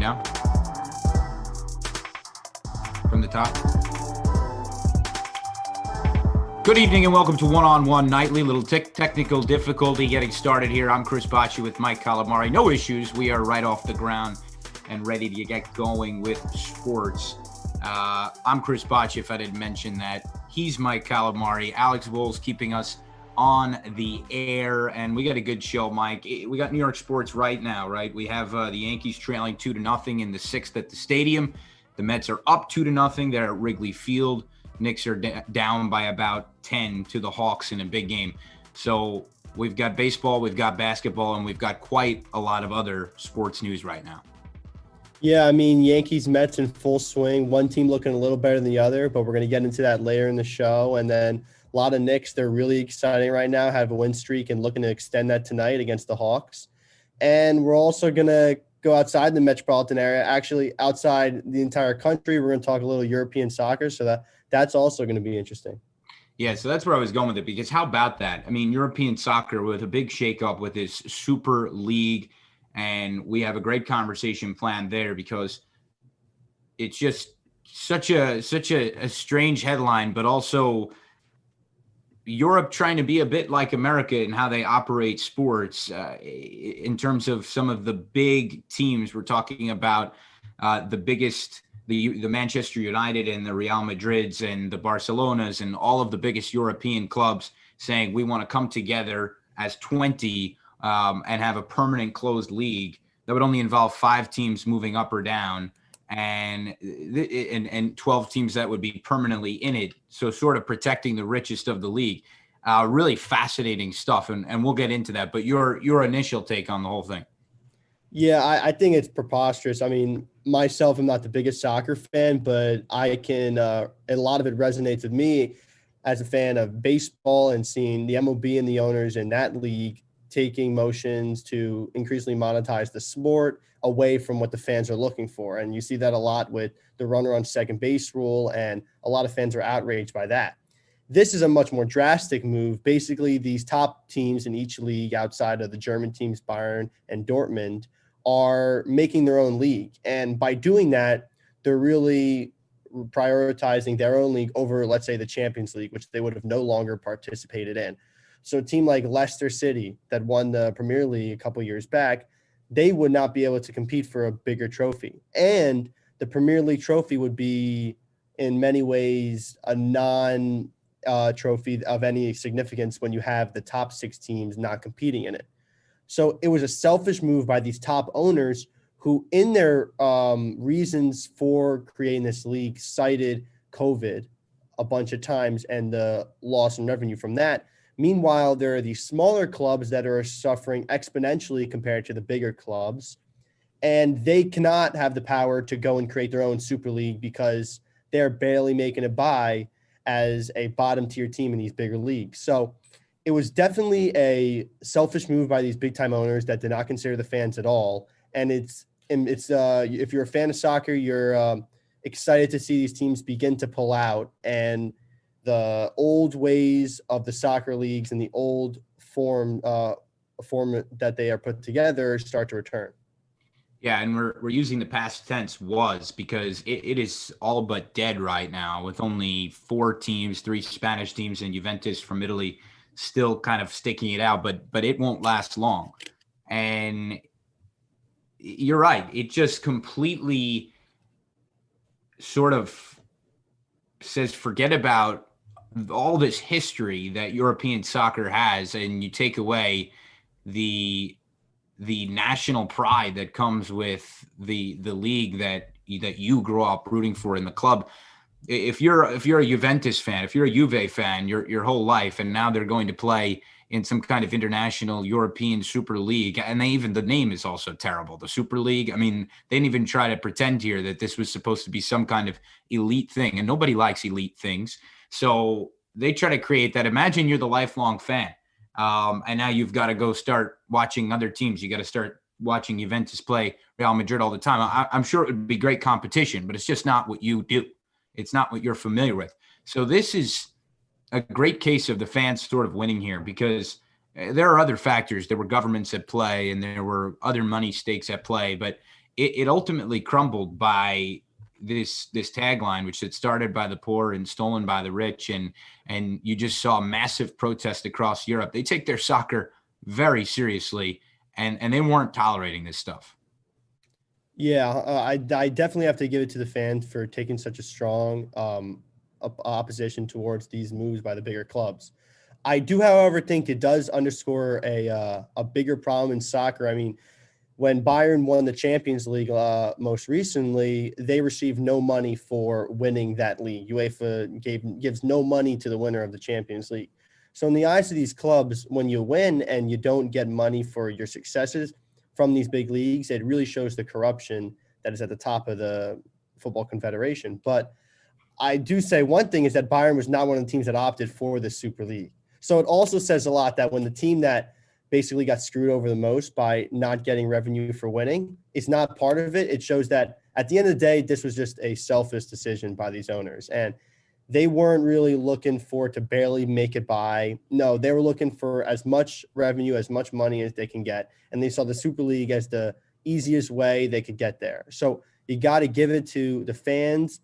now from the top. Good evening and welcome to One-on-One Nightly. Little technical difficulty getting started here. I'm Chris Bocci with Mike Calamari. No issues. We are right off the ground and ready to get going with sports. I'm Chris Bocci, if I didn't mention that. He's Mike Calamari. Alex Wohl's keeping us on the air, and we got a good show, Mike. We got New York sports right now, right? We have the Yankees trailing 2-0 in the sixth at the stadium. The Mets are up 2-0. They're at Wrigley Field. Knicks are down by about 10 to the Hawks in a big game. So we've got baseball, we've got basketball, and we've got quite a lot of other sports news right now. Yeah, I mean, Yankees, Mets in full swing. One team looking a little better than the other, but we're going to get into that later in the show. And then a lot of Knicks, they're really exciting right now, have a win streak and looking to extend that tonight against the Hawks. And we're also going to go outside the metropolitan area, actually outside the entire country. We're going to talk a little European soccer, so that's also going to be interesting. Yeah, so that's where I was going with it, because how about that? I mean, European soccer with a big shakeup with this Super League, and we have a great conversation planned there because it's just such a strange headline, but also Europe trying to be a bit like America in how they operate sports in terms of some of the big teams. We're talking about the biggest, the Manchester United and the Real Madrids and the Barcelonas and all of the biggest European clubs saying we want to come together as 20 and have a permanent closed league that would only involve 5 teams moving up or down and 12 teams that would be permanently in it. So sort of protecting the richest of the league. Really fascinating stuff. And we'll get into that. But your initial take on the whole thing. Yeah, I think it's preposterous. I mean, myself, I'm not the biggest soccer fan, but I can, a lot of it resonates with me as a fan of baseball and seeing the MLB and the owners in that league taking motions to increasingly monetize the sport away from what the fans are looking for. And you see that a lot with the runner on second base rule, and a lot of fans are outraged by that. This is a much more drastic move. Basically, these top teams in each league outside of the German teams, Bayern and Dortmund, are making their own league. And by doing that, they're really prioritizing their own league over, let's say, the Champions League, which they would have no longer participated in. So a team like Leicester City that won the Premier League a couple years back, they would not be able to compete for a bigger trophy. And the Premier League trophy would be, in many ways, a non-trophy of any significance when you have the top 6 teams not competing in it. So it was a selfish move by these top owners who, in their reasons for creating this league, cited COVID a bunch of times and the loss in revenue from that. Meanwhile, there are these smaller clubs that are suffering exponentially compared to the bigger clubs, and they cannot have the power to go and create their own Super League because they're barely making it by as a bottom tier team in these bigger leagues. So it was definitely a selfish move by these big time owners that did not consider the fans at all. And it's if you're a fan of soccer, you're excited to see these teams begin to pull out, and the old ways of the soccer leagues and the old form that they are put together start to return. Yeah, and we're using the past tense was because it is all but dead right now with only 4 teams, 3 Spanish teams and Juventus from Italy still kind of sticking it out, but it won't last long. And you're right. It just completely sort of says forget about all this history that European soccer has, and you take away the national pride that comes with the league that you grew up rooting for in the club. If you're a Juventus fan, if you're a Juve fan, your whole life, and now they're going to play in some kind of international European Super League, and the name is also terrible, the Super League. I mean, they didn't even try to pretend here that this was supposed to be some kind of elite thing, and nobody likes elite things. So they try to create that. Imagine you're the lifelong fan, and now you've got to go start watching other teams. You got to start watching Juventus play Real Madrid all the time. I'm sure it would be great competition, but it's just not what you do. It's not what you're familiar with. So this is a great case of the fans sort of winning here, because there are other factors. There were governments at play and there were other money stakes at play, but it ultimately crumbled by this tagline, which said started by the poor and stolen by the rich. And you just saw massive protest across Europe. They take their soccer very seriously, and they weren't tolerating this stuff. Yeah, I definitely have to give it to the fans for taking such a strong opposition towards these moves by the bigger clubs. I do, however, think it does underscore a bigger problem in soccer. I mean, when Bayern won the Champions League most recently, they received no money for winning that league. UEFA gives no money to the winner of the Champions League. So in the eyes of these clubs, when you win and you don't get money for your successes from these big leagues, it really shows the corruption that is at the top of the Football Confederation. But I do say one thing is that Bayern was not one of the teams that opted for the Super League. So it also says a lot that when the team that basically got screwed over the most by not getting revenue for winning is not part of it, it shows that at the end of the day, this was just a selfish decision by these owners. And they weren't really looking for to barely make it by. No, they were looking for as much revenue, as much money as they can get. And they saw the Super League as the easiest way they could get there. So you got to give it to the fans,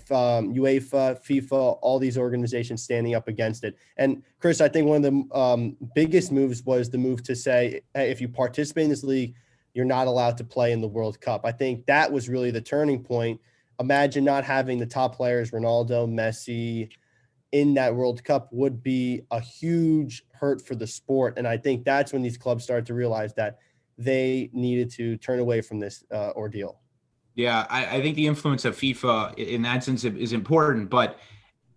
UEFA, FIFA, all these organizations standing up against it. And Chris, I think one of the biggest moves was the move to say, hey, if you participate in this league, you're not allowed to play in the World Cup. I think that was really the turning point. Imagine not having the top players, Ronaldo, Messi, in that World Cup would be a huge hurt for the sport. And I think that's when these clubs started to realize that they needed to turn away from this ordeal. Yeah, I think the influence of FIFA in that sense is important, but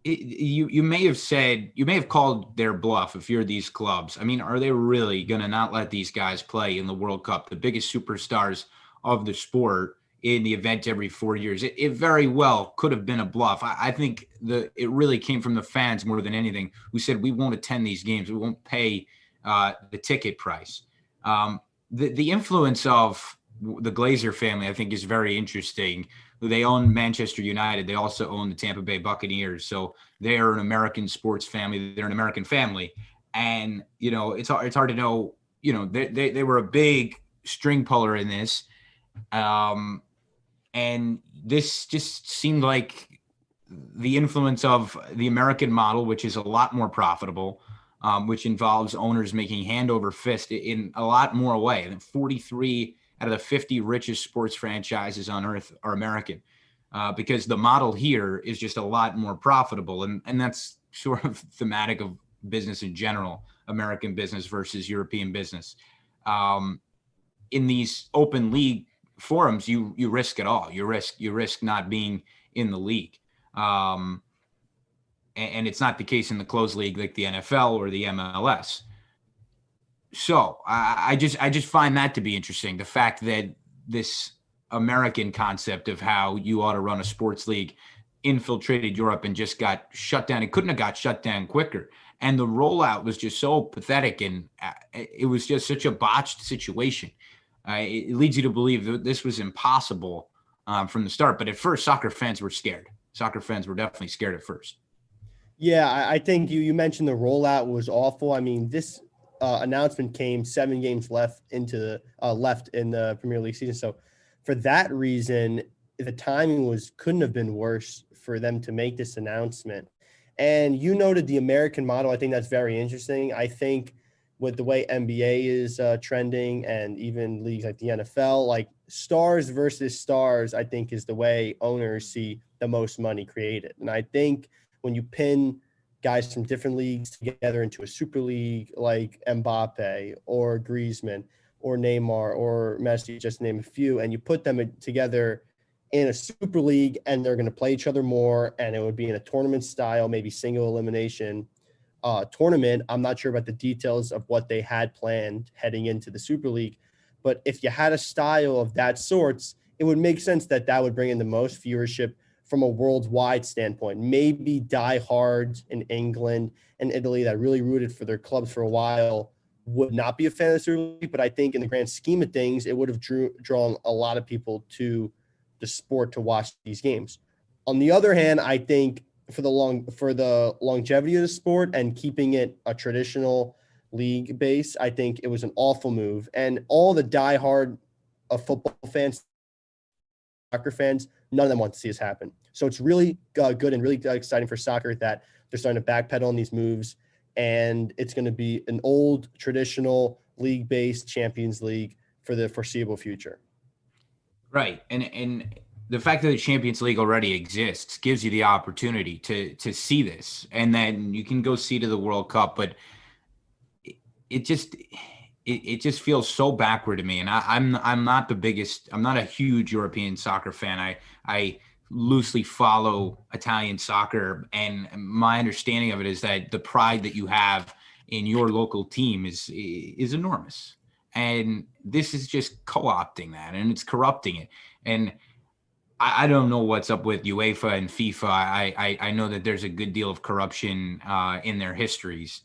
you may have called their bluff if you're these clubs. I mean, are they really going to not let these guys play in the World Cup, the biggest superstars of the sport, in the event every 4 years? It very well could have been a bluff. I think it really came from the fans more than anything, who said we won't attend these games, we won't pay the ticket price. The influence of the Glazer family, I think, is very interesting. They own Manchester United. They also own the Tampa Bay Buccaneers. So they are an American sports family. They're an American family. And, it's hard to know, they were a big string puller in this. And this just seemed like the influence of the American model, which is a lot more profitable, which involves owners making hand over fist in a lot more way. And 43 out of the 50 richest sports franchises on earth are American, because the model here is just a lot more profitable. And that's sort of thematic of business in general, American business versus European business. In these open league forums, you risk it all. You risk not being in the league. And it's not the case in the closed league like the NFL or the MLS. So I just find that to be interesting. The fact that this American concept of how you ought to run a sports league infiltrated Europe and just got shut down. It couldn't have got shut down quicker. And the rollout was just so pathetic, and it was just such a botched situation. It leads you to believe that this was impossible from the start. But at first, soccer fans were scared. Soccer fans were definitely scared at first. Yeah, I think you mentioned the rollout was awful. I mean, this announcement came 7 games left in the Premier League season. So for that reason, the timing couldn't have been worse for them to make this announcement. And you noted the American model. I think that's very interesting. I think with the way NBA is trending, and even leagues like the NFL, like stars versus stars, I think is the way owners see the most money created. And I think when you pin guys from different leagues together into a super league like Mbappe or Griezmann or Neymar or Messi, just to name a few, and you put them together in a super league, and they're going to play each other more, and it would be in a tournament style, maybe single elimination tournament. I'm not sure about the details of what they had planned heading into the Super League, but if you had a style of that sorts, it would make sense that would bring in the most viewership from a worldwide standpoint. Maybe diehards in England and Italy that really rooted for their clubs for a while would not be a fan of the Super League, but I think in the grand scheme of things, it would have drawn a lot of people to the sport to watch these games. On the other hand, I think for the longevity of the sport and keeping it a traditional league base, I think it was an awful move. And all the diehard football fans soccer fans, none of them want to see this happen. So it's really good and really exciting for soccer that they're starting to backpedal on these moves, and it's going to be an old traditional league-based Champions League for the foreseeable future. Right. And the fact that the Champions League already exists gives you the opportunity to see this. And then you can go see to the World Cup, but it just feels so backward to me. And I'm not the biggest, I'm not a huge European soccer fan. I loosely follow Italian soccer, and my understanding of it is that the pride that you have in your local team is enormous. And this is just co-opting that, and it's corrupting it. And I don't know what's up with UEFA and FIFA. I know that there's a good deal of corruption in their histories.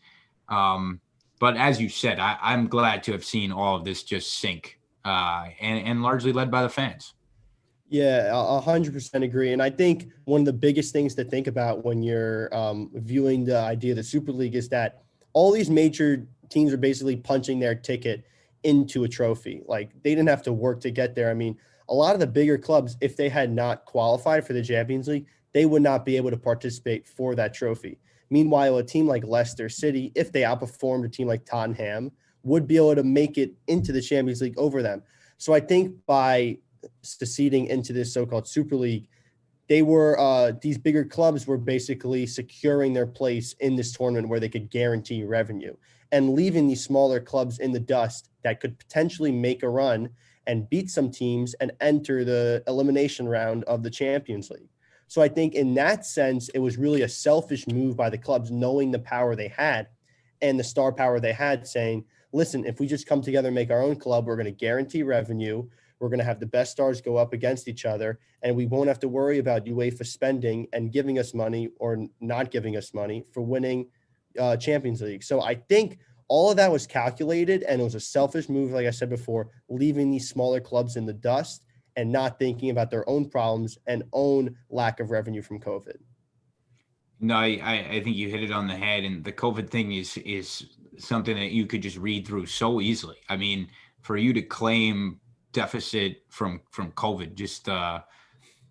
But as you said, I'm glad to have seen all of this just sink, and largely led by the fans. Yeah, 100% agree. And I think one of the biggest things to think about when you're viewing the idea of the Super League is that all these major teams are basically punching their ticket into a trophy. Like, they didn't have to work to get there. I mean, a lot of the bigger clubs, if they had not qualified for the Champions League, they would not be able to participate for that trophy. Meanwhile, a team like Leicester City, if they outperformed a team like Tottenham, would be able to make it into the Champions League over them. So I think by seceding into this so-called Super League, they were these bigger clubs were basically securing their place in this tournament where they could guarantee revenue, and leaving these smaller clubs in the dust that could potentially make a run and beat some teams and enter the elimination round of the Champions League. So I think in that sense, it was really a selfish move by the clubs, knowing the power they had and the star power they had, saying, listen, if we just come together and make our own club, we're going to guarantee revenue. We're going to have the best stars go up against each other, and we won't have to worry about UEFA spending and giving us money or not giving us money for winning Champions League. So I think all of that was calculated, and it was a selfish move, like I said before, leaving these smaller clubs in the dust and not thinking about their own problems and own lack of revenue from COVID. No, I think you hit it on the head, and the COVID thing is something that you could just read through so easily. I mean, for you to claim deficit from COVID, just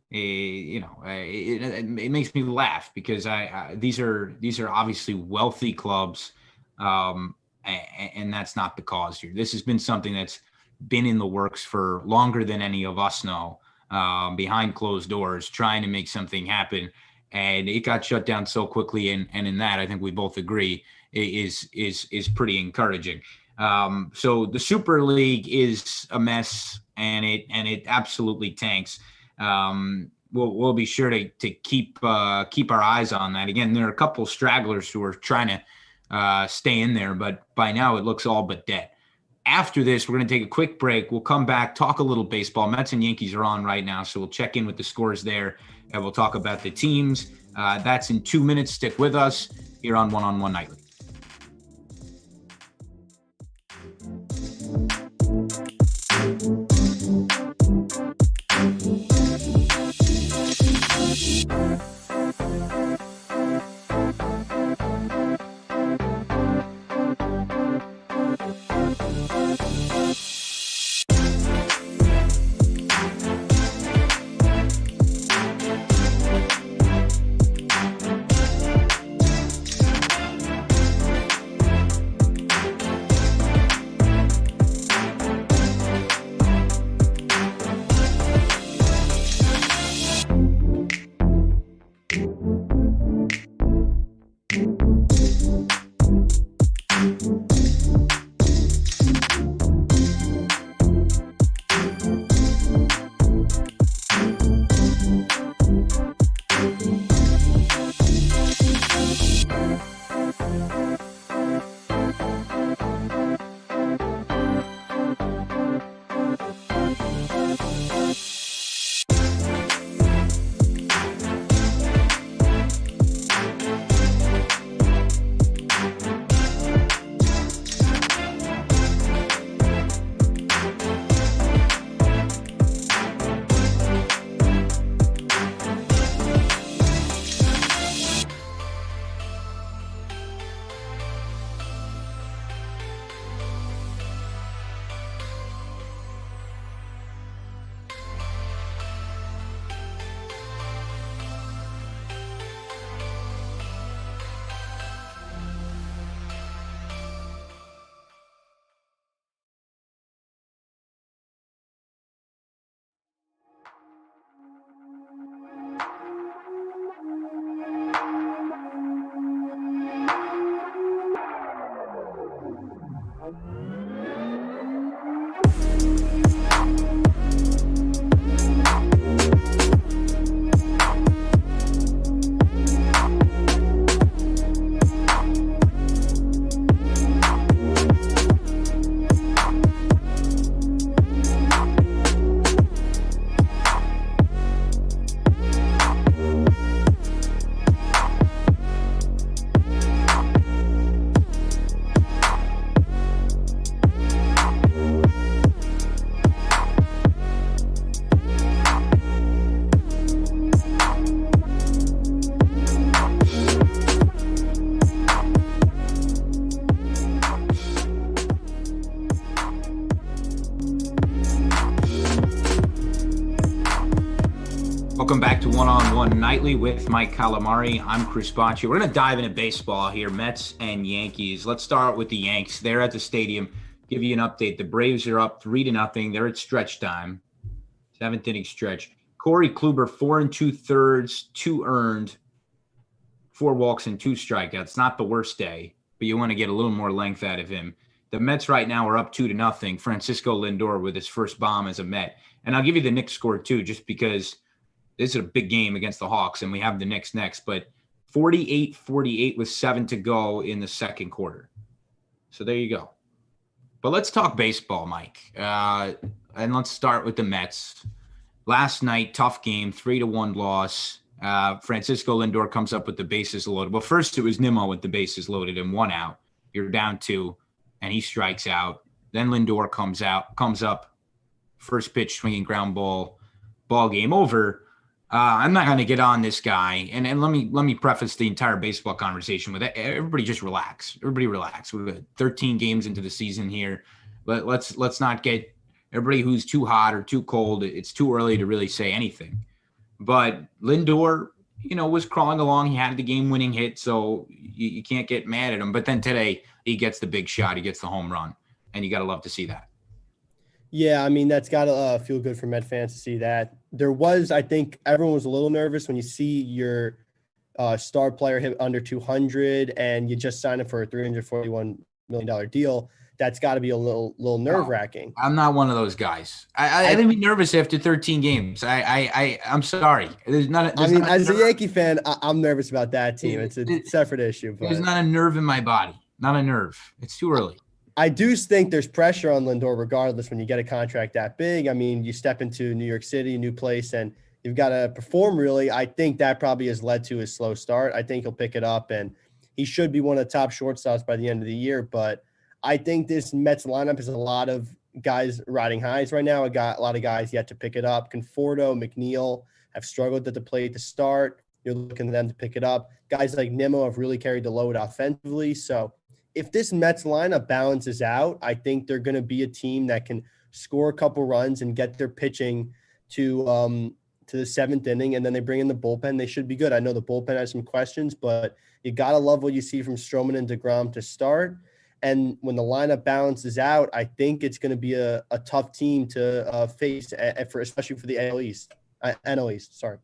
it makes me laugh, because these are obviously wealthy clubs, and that's not the cause here. This has been something that's been in the works for longer than any of us know, behind closed doors, trying to make something happen, and it got shut down so quickly. And in that, I think we both agree is pretty encouraging. So the Super League is a mess, and it absolutely tanks. We'll be sure to keep our eyes on that. Again, there are a couple stragglers who are trying to stay in there, but by now it looks all but dead. After this, we're going to take a quick break. We'll come back, talk a little baseball. Mets and Yankees are on right now, so we'll check in with the scores there, and we'll talk about the teams. That's in 2 minutes. Stick with us here on One on One Nightly. Welcome back to One-on-One Nightly with Mike Calamari. I'm Chris Bocci. We're going to dive into baseball here, Mets and Yankees. Let's start with the Yanks. They're at the stadium. Give you an update. The Braves are up 3-0. They're at stretch time, 7th inning stretch. Corey Kluber, 4 2/3, 2 earned, 4 walks and 2 strikeouts. Not the worst day, but you want to get a little more length out of him. The Mets right now are up 2-0. Francisco Lindor with his first bomb as a Met. And I'll give you the Knicks score too, just because this is a big game against the Hawks, and we have the Knicks next. But 48-48 with 7 to go in the second quarter. So there you go. But let's talk baseball, Mike. And let's start with the Mets. Last night, tough game, 3-1 loss. Francisco Lindor comes up with the bases loaded. Well, first it was Nimmo with the bases loaded and 1 out. You're down 2, and he strikes out. Then Lindor comes up, first pitch swinging ground ball game over. I'm not going to get on this guy, and let me preface the entire baseball conversation with everybody. Just relax. Everybody relax. We're 13 games into the season here. Let's not get everybody who's too hot or too cold. It's too early to really say anything. But Lindor, was crawling along. He had the game-winning hit, so you can't get mad at him. But then today he gets the big shot. He gets the home run, and you got to love to see that. Yeah, I mean, that's got to feel good for Met fans to see that. I think everyone was a little nervous when you see your star player hit under 200 and you just signed him for a $341 million deal. That's got to be a little nerve-wracking. I'm not one of those guys. I didn't be nervous after 13 games. I'm sorry. As a Yankee fan, I'm nervous about that team. It's a separate issue. But there's not a nerve in my body. Not a nerve. It's too early. I do think there's pressure on Lindor regardless when you get a contract that big. I mean, you step into New York City, a new place, and you've got to perform really. I think that probably has led to his slow start. I think he'll pick it up, and he should be one of the top shortstops by the end of the year. But I think this Mets lineup is a lot of guys riding highs right now. I got a lot of guys yet to pick it up. Conforto, McNeil have struggled at the plate to start. You're looking at them to pick it up. Guys like Nimmo have really carried the load offensively. So if this Mets lineup balances out, I think they're going to be a team that can score a couple runs and get their pitching to the 7th inning, and then they bring in the bullpen. They should be good. I know the bullpen has some questions, but you got to love what you see from Stroman and DeGrom to start. And when the lineup balances out, I think it's going to be a tough team to face, especially for the NL East. Sorry.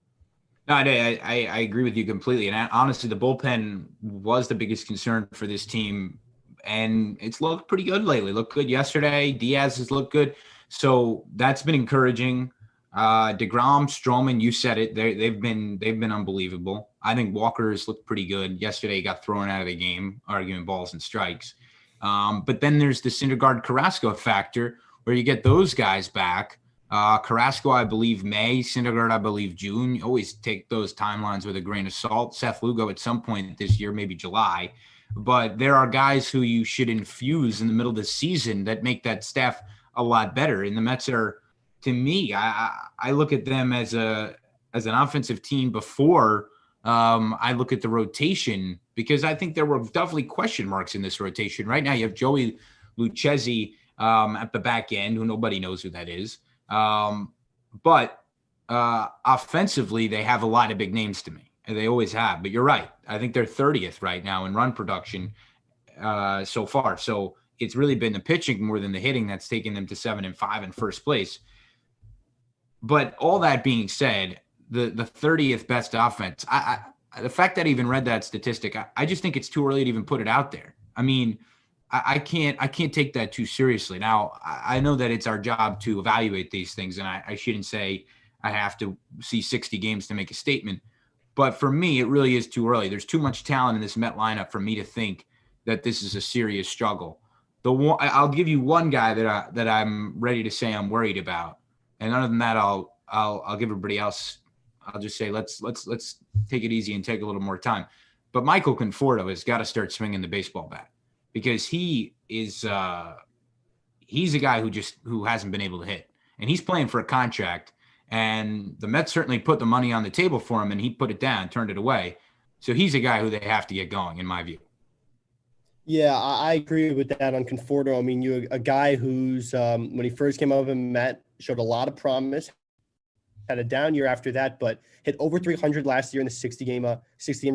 No, I agree with you completely. And honestly, the bullpen was the biggest concern for this team. And it's looked pretty good lately. Looked good yesterday. Diaz has looked good. So that's been encouraging. DeGrom, Stroman, you said it. They've been unbelievable. I think Walker's looked pretty good. Yesterday he got thrown out of the game, arguing balls and strikes. But then there's the Syndergaard Carrasco factor where you get those guys back. Carrasco, I believe May, Syndergaard, I believe June. You always take those timelines with a grain of salt. Seth Lugo at some point this year, maybe July. But there are guys who you should infuse in the middle of the season that make that staff a lot better. And the Mets are, to me, I look at them as an offensive team before I look at the rotation, because I think there were definitely question marks in this rotation. Right now you have Joey Lucchesi at the back end, who nobody knows who that is. But offensively, they have a lot of big names to me. And they always have. But you're right. I think they're 30th right now in run production so far. So it's really been the pitching more than the hitting that's taken them to 7-5 in first place. But all that being said, the 30th best offense, the fact that I even read that statistic, I just think it's too early to even put it out there. I mean, I can't take that too seriously. Now, I know that it's our job to evaluate these things, and I shouldn't say I have to see 60 games to make a statement. But for me, it really is too early. There's too much talent in this Met lineup for me to think that this is a serious struggle. I'll give you one guy that I'm ready to say I'm worried about, and other than that, I'll give everybody else. I'll just say let's take it easy and take a little more time. But Michael Conforto has got to start swinging the baseball bat, because he's a guy who hasn't been able to hit, and he's playing for a contract. And the Mets certainly put the money on the table for him, and he put it down, turned it away. So he's a guy who they have to get going, in my view. Yeah, I agree with that on Conforto. I mean, a guy who's when he first came up in Met showed a lot of promise, had a down year after that, but hit over 300 last year in the 60 game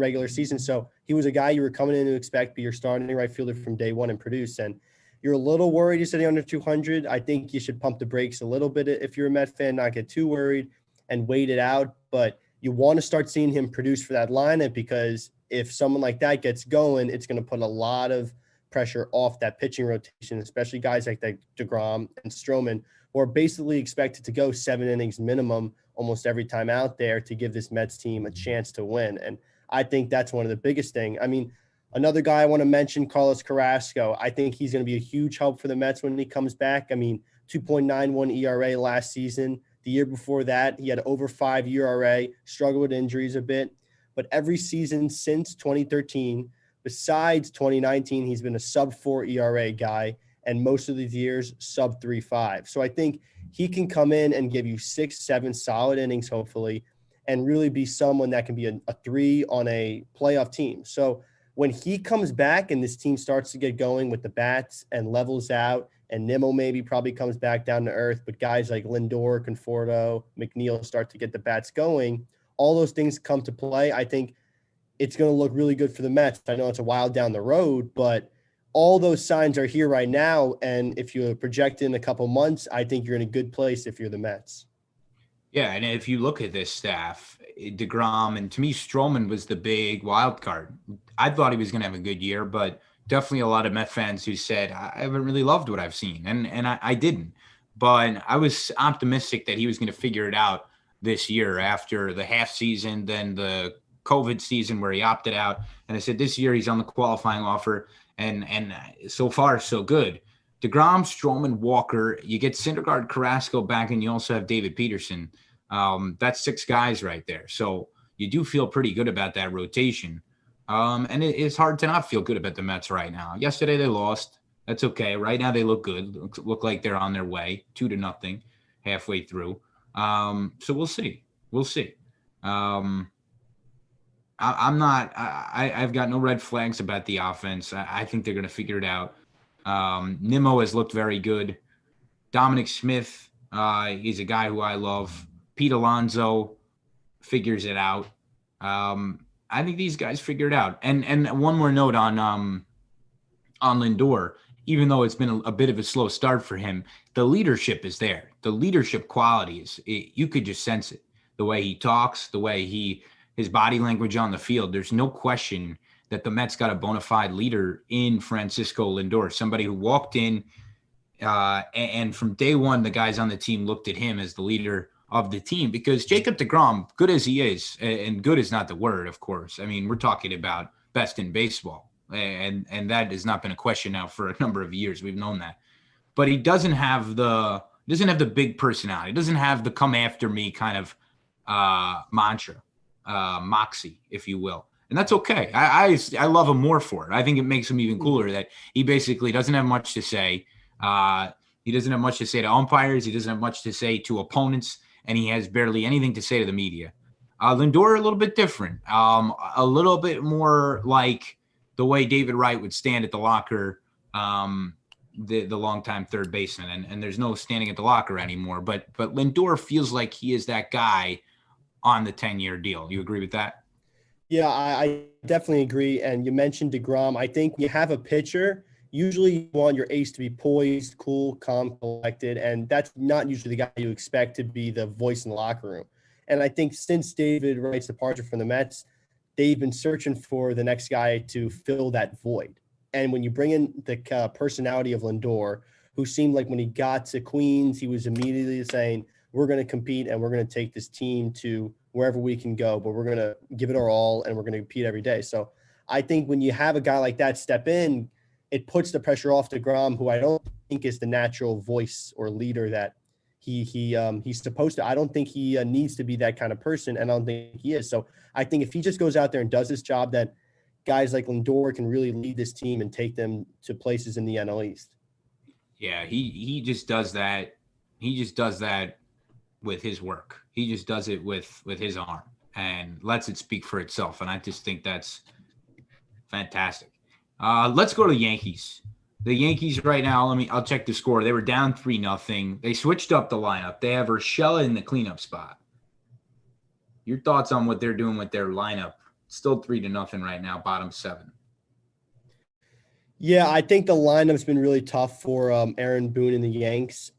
regular season. So he was a guy you were coming in to expect be your starting right fielder from day one and produce. And you're a little worried he's sitting under 200. I think you should pump the brakes a little bit if you're a Met fan, not get too worried and wait it out. But you want to start seeing him produce for that lineup, because if someone like that gets going, it's going to put a lot of pressure off that pitching rotation, especially guys like DeGrom and Stroman, who are basically expected to go 7 innings minimum almost every time out there to give this Mets team a chance to win. And I think that's one of the biggest things. I mean, another guy I want to mention, Carlos Carrasco. I think he's going to be a huge help for the Mets when he comes back. I mean, 2.91 ERA last season. The year before that, he had over 5 ERA, struggled with injuries a bit. But every season since 2013, besides 2019, he's been a sub-4 ERA guy, and most of these years, sub-3.5. So I think he can come in and give you 6-7 solid innings, hopefully, and really be someone that can be a 3 on a playoff team. So when he comes back and this team starts to get going with the bats and levels out, and Nimmo maybe probably comes back down to earth, but guys like Lindor, Conforto, McNeil start to get the bats going, all those things come to play. I think it's going to look really good for the Mets. I know it's a while down the road, but all those signs are here right now. And if you project in a couple months, I think you're in a good place if you're the Mets. Yeah, and if you look at this staff, DeGrom, and to me, Stroman was the big wild card. I thought he was going to have a good year, but definitely a lot of Met fans who said, I haven't really loved what I've seen. And I didn't. But I was optimistic that he was going to figure it out this year after the half season, then the COVID season where he opted out. And I said, this year he's on the qualifying offer. And so far, so good. DeGrom, Stroman, Walker, you get Syndergaard, Carrasco back, and you also have David Peterson. That's 6 guys right there. So you do feel pretty good about that rotation. And it's hard to not feel good about the Mets right now. Yesterday they lost. That's okay. Right now they look good. Look like they're on their way, 2-0, halfway through. So we'll see. We'll see. I've got no red flags about the offense. I think they're going to figure it out. Nimmo has looked very good. Dominic Smith, he's a guy who I love. Pete Alonso figures it out. I think these guys figure it out. And one more note on Lindor. Even though it's been a bit of a slow start for him, the leadership is there. The leadership qualities, you could just sense it. The way he talks, the way his body language on the field. There's no question that the Mets got a bona fide leader in Francisco Lindor, somebody who walked in, and from day one, the guys on the team looked at him as the leader of the team, because Jacob deGrom, good as he is, and good is not the word, of course. I mean, we're talking about best in baseball, and that has not been a question now for a number of years. We've known that. But he doesn't have the big personality. He doesn't have the come after me kind of mantra, moxie, if you will. And that's okay. I love him more for it. I think it makes him even cooler that he basically doesn't have much to say. He doesn't have much to say to umpires. He doesn't have much to say to opponents. And he has barely anything to say to the media. Lindor, a little bit different. A little bit more like the way David Wright would stand at the locker, the longtime third baseman. And there's no standing at the locker anymore. But Lindor feels like he is that guy on the 10-year deal. You agree with that? Yeah, I definitely agree. And you mentioned DeGrom. I think when you have a pitcher, usually you want your ace to be poised, cool, calm, collected. And that's not usually the guy you expect to be the voice in the locker room. And I think since David Wright's departure from the Mets, they've been searching for the next guy to fill that void. And when you bring in the personality of Lindor, who seemed like when he got to Queens, he was immediately saying, we're going to compete and we're going to take this team to wherever we can go, but we're going to give it our all and we're going to compete every day. So I think when you have a guy like that step in, it puts the pressure off DeGrom, who I don't think is the natural voice or leader that he's supposed to. I don't think he needs to be that kind of person, and I don't think he is. So I think if he just goes out there and does his job, then guys like Lindor can really lead this team and take them to places in the NL East. Yeah, he just does that. He just does that with his work. He just does it with his arm and lets it speak for itself. And I just think that's fantastic. Let's go to the Yankees. The Yankees right now, I'll check the score. They were down 3-0. They switched up the lineup. They have Urshela in the cleanup spot. Your thoughts on what they're doing with their lineup? Still 3-0 right now, bottom 7. Yeah, I think the lineup's been really tough for Aaron Boone and the Yanks.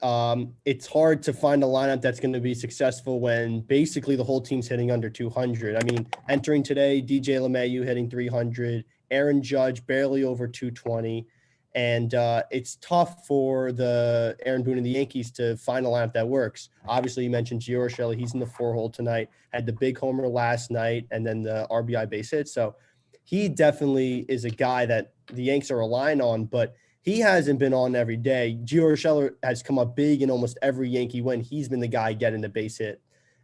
It's hard to find a lineup that's going to be successful when basically the whole team's hitting under 200. I mean, entering today, DJ LeMahieu hitting 300, Aaron Judge barely over 220. And it's tough for the Aaron Boone and the Yankees to find a lineup that works. Obviously, you mentioned Gio Urshela. He's in the 4-hole tonight, had the big homer last night, and then the RBI base hit. So he definitely is a guy that the Yanks are relying on, but he hasn't been on every day. Gio Urshela has come up big in almost every Yankee win. He's been the guy getting the base hit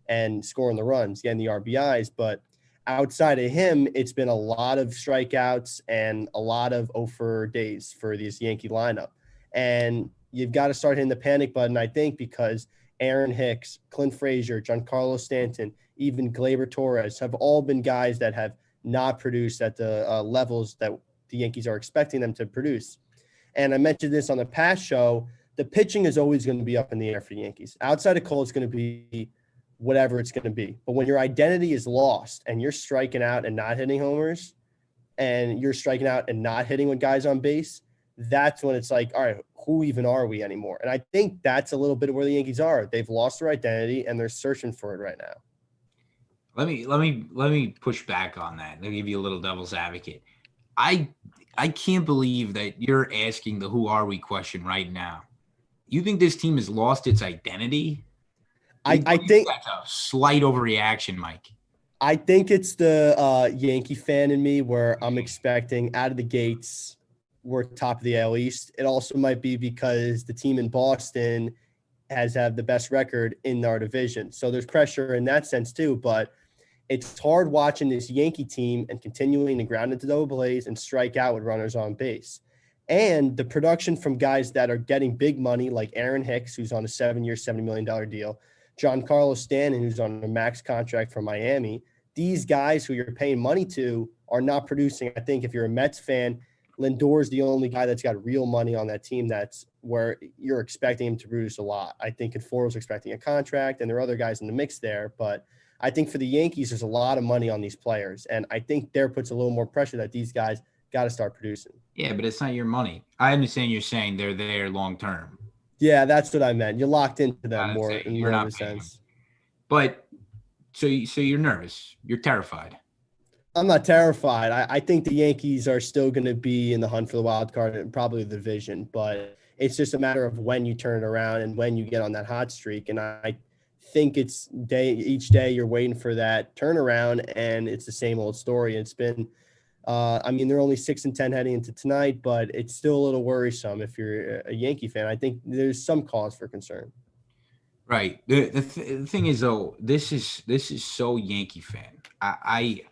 and scoring the runs, getting the RBIs. But outside of him, it's been a lot of strikeouts and a lot of 0 days for this Yankee lineup. And you've got to start hitting the panic button, I think, because Aaron Hicks, Clint Frazier, Giancarlo Stanton, even Gleyber Torres have all been guys that have not produced at the levels that the Yankees are expecting them to produce. And I mentioned this on the past show, the pitching is always going to be up in the air for the Yankees. Outside of Cole, it's going to be whatever it's going to be. But when your identity is lost and you're striking out and not hitting homers and you're striking out and not hitting with guys on base, that's when it's like, all right, who even are we anymore? And I think that's a little bit of where the Yankees are. They've lost their identity and they're searching for it right now. Let me push back on that. Let me give you a little devil's advocate. I can't believe that you're asking the "Who are we?" question right now. You think this team has lost its identity? I think that's a slight overreaction, Mike. I think it's the Yankee fan in me where I'm expecting out of the gates we're top of the AL East. It also might be because the team in Boston has had the best record in our division. So there's pressure in that sense too, but it's hard watching this Yankee team and continuing to ground into double plays and strike out with runners on base. And the production from guys that are getting big money, like Aaron Hicks, who's on a 7-year, $70 million deal, Giancarlo Stanton, who's on a max contract from Miami. These guys who you're paying money to are not producing. I think if you're a Mets fan, Lindor's the only guy that's got real money on that team that's where you're expecting him to produce a lot. I think Conforto's expecting a contract, and there are other guys in the mix there, but I think for the Yankees, there's a lot of money on these players, and I think there puts a little more pressure that these guys got to start producing. Yeah, but it's not your money. I understand you're saying they're there long term. Yeah, that's what I meant. You're locked into them more in more of a sense. But so you're nervous. You're terrified. I'm not terrified. I think the Yankees are still going to be in the hunt for the wild card and probably the division, but it's just a matter of when you turn it around and when you get on that hot streak. And I think it's each day you're waiting for that turnaround, and it's the same old story. It's been, I mean, they're only 6-10 heading into tonight, but it's still a little worrisome if you're a Yankee fan. I think there's some cause for concern. Right. The thing is, though, this is so Yankee fan. I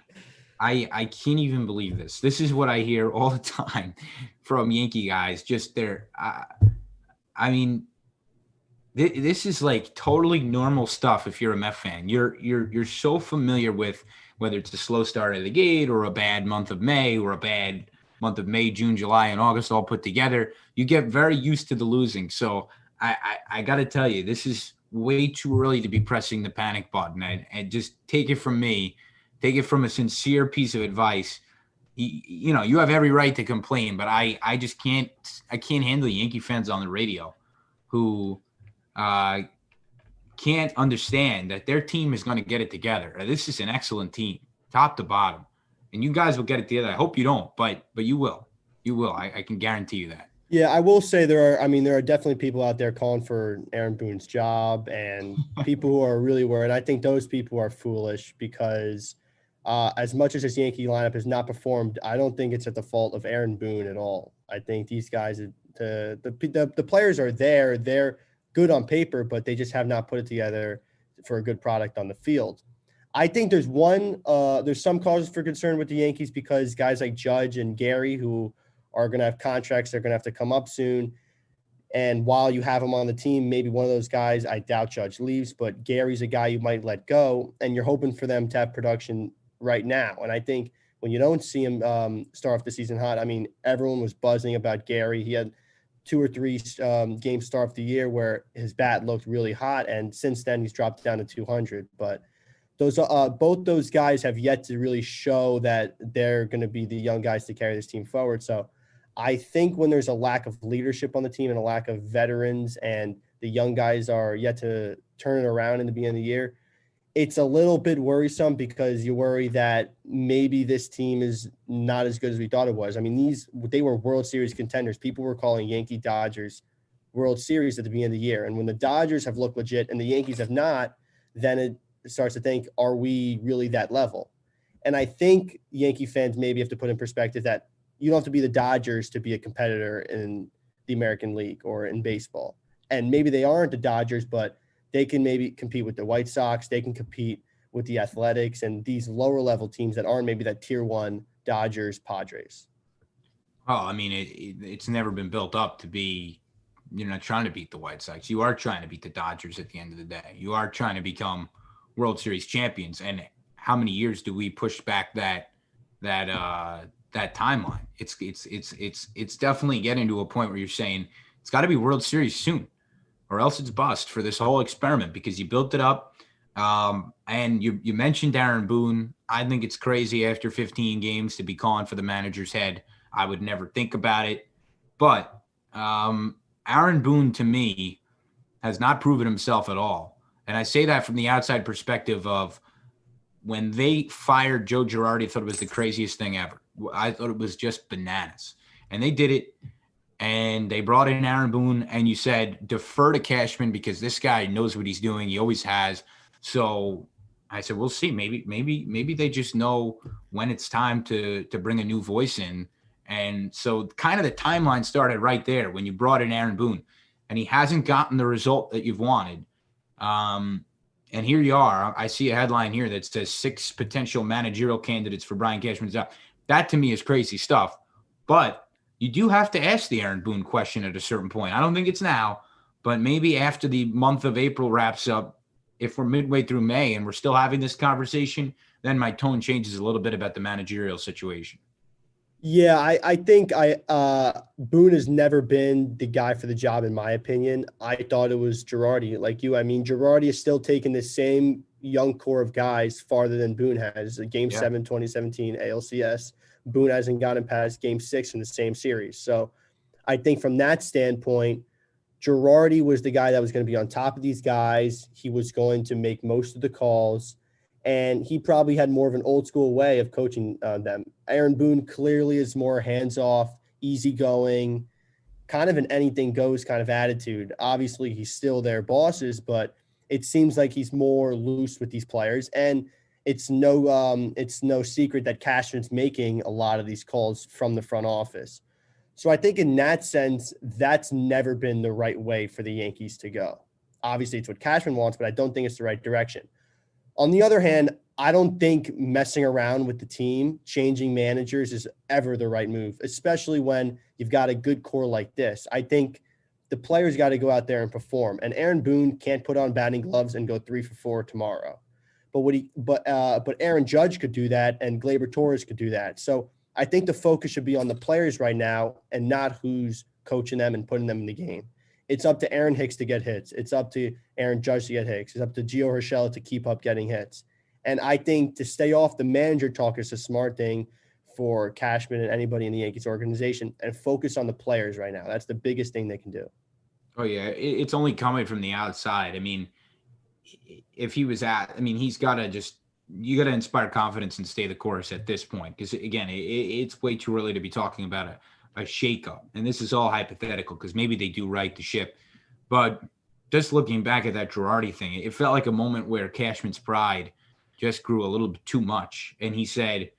can't even believe this. This is what I hear all the time from Yankee guys. Just their, I mean, this is like totally normal stuff. If you're a Mets fan, you're so familiar with whether it's a slow start of the gate or a bad month of May or a bad month of May, June, July, and August all put together. You get very used to the losing. So I got to tell you, this is way too early to be pressing the panic button. And just take it from me. Take it from a sincere piece of advice. You know, you have every right to complain, but I just can't handle Yankee fans on the radio who can't understand that their team is going to get it together. This is an excellent team, top to bottom, and you guys will get it together. I hope you don't, but you will. You will. I can guarantee you that. Yeah, I will say there are definitely people out there calling for Aaron Boone's job and people who are really worried. I think those people are foolish because as much as this Yankee lineup has not performed, I don't think it's at the fault of Aaron Boone at all. I think these guys, the players are there. They're good on paper, but they just have not put it together for a good product on the field. I think there's some causes for concern with the Yankees because guys like Judge and Gary, who are going to have contracts, they're going to have to come up soon. And while you have him on the team, maybe one of those guys, I doubt Judge leaves, but Gary's a guy you might let go, and you're hoping for them to have production right now. And I think when you don't see him start off the season hot, I mean, everyone was buzzing about Gary. He had 2 or 3 games start of the year where his bat looked really hot, and since then he's dropped down to 200. But those both those guys have yet to really show that they're going to be the young guys to carry this team forward. So I think when there's a lack of leadership on the team and a lack of veterans and the young guys are yet to turn it around in the beginning of the year, it's a little bit worrisome because you worry that maybe this team is not as good as we thought it was. I mean, they were World Series contenders. People were calling Yankee Dodgers World Series at the beginning of the year. And when the Dodgers have looked legit and the Yankees have not, then it starts to think, are we really that level? And I think Yankee fans maybe have to put in perspective that you don't have to be the Dodgers to be a competitor in the American League or in baseball. And maybe they aren't the Dodgers, but they can maybe compete with the White Sox. They can compete with the Athletics and these lower level teams that aren't maybe that tier one Dodgers, Padres. Oh, I mean, it's never been built up to be, you're not trying to beat the White Sox. You are trying to beat the Dodgers at the end of the day. You are trying to become World Series champions. And how many years do we push back that timeline? It's definitely getting to a point where you're saying it's got to be World Series soon, or else it's bust for this whole experiment because you built it up. And you mentioned Aaron Boone. I think it's crazy after 15 games to be calling for the manager's head. I would never think about it. But Aaron Boone, to me, has not proven himself at all. And I say that from the outside perspective of when they fired Joe Girardi, I thought it was the craziest thing ever. I thought it was just bananas. And they did it. And they brought in Aaron Boone, and you said, defer to Cashman because this guy knows what he's doing. He always has. So I said, we'll see. Maybe they just know when it's time to bring a new voice in. And so kind of the timeline started right there when you brought in Aaron Boone, and he hasn't gotten the result that you've wanted. And here you are. I see a headline here that says 6 potential managerial candidates for Brian Cashman's job. That to me is crazy stuff. But you do have to ask the Aaron Boone question at a certain point. I don't think it's now, but maybe after the month of April wraps up, if we're midway through May and we're still having this conversation, then my tone changes a little bit about the managerial situation. Yeah, I think Boone has never been the guy for the job, in my opinion. I thought it was Girardi, like you. I mean, Girardi is still taking the same young core of guys farther than Boone has. Game 7, 2017 ALCS. Boone hasn't gotten past Game 6 in the same series. So I think from that standpoint, Girardi was the guy that was going to be on top of these guys. He was going to make most of the calls. And he probably had more of an old school way of coaching them. Aaron Boone clearly is more hands-off, easygoing, kind of an anything goes kind of attitude. Obviously, he's still their bosses, but it seems like he's more loose with these players. And it's no secret that Cashman's making a lot of these calls from the front office. So I think in that sense, that's never been the right way for the Yankees to go. Obviously, it's what Cashman wants, but I don't think it's the right direction. On the other hand, I don't think messing around with the team, changing managers is ever the right move, especially when you've got a good core like this. I think the players got to go out there and perform. And Aaron Boone can't put on batting gloves and go 3 for 4 tomorrow. But Aaron Judge could do that, and Gleyber Torres could do that. So I think the focus should be on the players right now and not who's coaching them and putting them in the game. It's up to Aaron Hicks to get hits. It's up to Aaron Judge to get hits. It's up to Gio Urshela to keep up getting hits. And I think to stay off the manager talk is a smart thing for Cashman and anybody in the Yankees organization, and focus on the players right now. That's the biggest thing they can do. Oh, yeah. It's only coming from the outside. I mean, if he was he's got to you got to inspire confidence and stay the course at this point. Because, again, it's way too early to be talking about a shakeup. And this is all hypothetical because maybe they do right the ship. But just looking back at that Girardi thing, it felt like a moment where Cashman's pride just grew a little bit too much. And he said,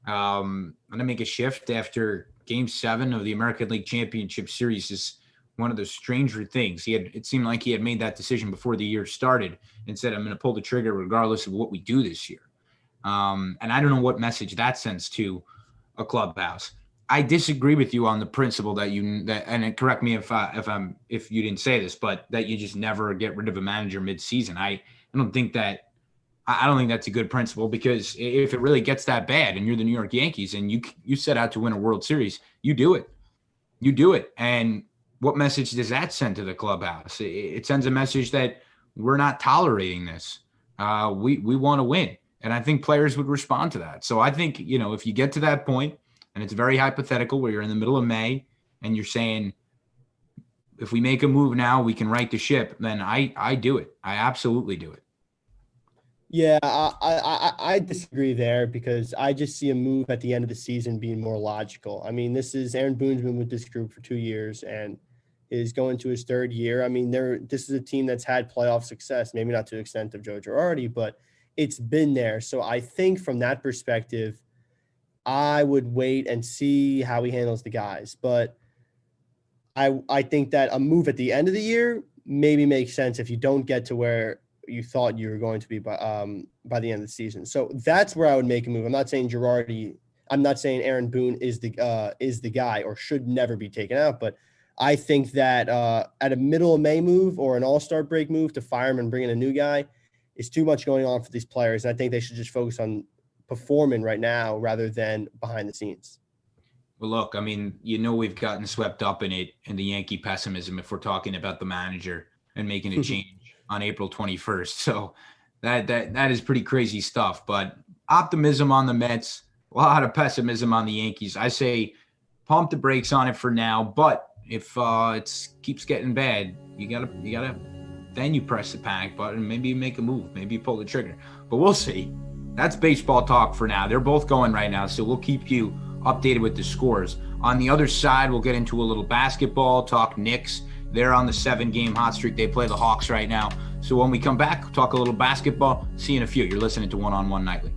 I'm going to make a shift after Game 7 of the American League Championship Series. Is one of the stranger things. It seemed like he had made that decision before the year started and said, I'm going to pull the trigger regardless of what we do this year. And I don't know what message that sends to a clubhouse. I disagree with you on the principle and correct me if you didn't say this, but that you just never get rid of a manager mid-season. I don't think that's a good principle, because if it really gets that bad and you're the New York Yankees and you set out to win a World Series, you do it. And what message does that send to the clubhouse? It sends a message that we're not tolerating this. we want to win. And I think players would respond to that. So I think, if you get to that point, and it's very hypothetical where you're in the middle of May and you're saying, if we make a move now, we can right the ship, then I do it. I absolutely do it. Yeah, I disagree there because I just see a move at the end of the season being more logical. I mean, this is Aaron Boone's been with this group for 2 years and is going to his 3rd year. I mean, this is a team that's had playoff success, maybe not to the extent of Joe Girardi, but it's been there. So I think from that perspective, I would wait and see how he handles the guys. But I think that a move at the end of the year maybe makes sense if you don't get to where you thought you were going to be by the end of the season. So that's where I would make a move. I'm not saying Girardi. I'm not saying Aaron Boone is the guy or should never be taken out. But I think that at a middle of May move or an all-star break move to fire him and bring in a new guy is too much going on for these players. And I think they should just focus on performing right now rather than behind the scenes. Well, look, I mean, we've gotten swept up in it in the Yankee pessimism if we're talking about the manager and making a change on April 21st. So that is pretty crazy stuff. But optimism on the Mets, a lot of pessimism on the Yankees. I say pump the brakes on it for now. But if it keeps getting bad, you gotta then you press the panic button. Maybe you make a move. Maybe you pull the trigger. But we'll see. That's baseball talk for now. They're both going right now, so we'll keep you updated with the scores. On the other side, we'll get into a little basketball, talk Knicks. They're on the 7-game hot streak. They play the Hawks right now. So when we come back, we'll talk a little basketball. See you in a few. You're listening to One on One Nightly.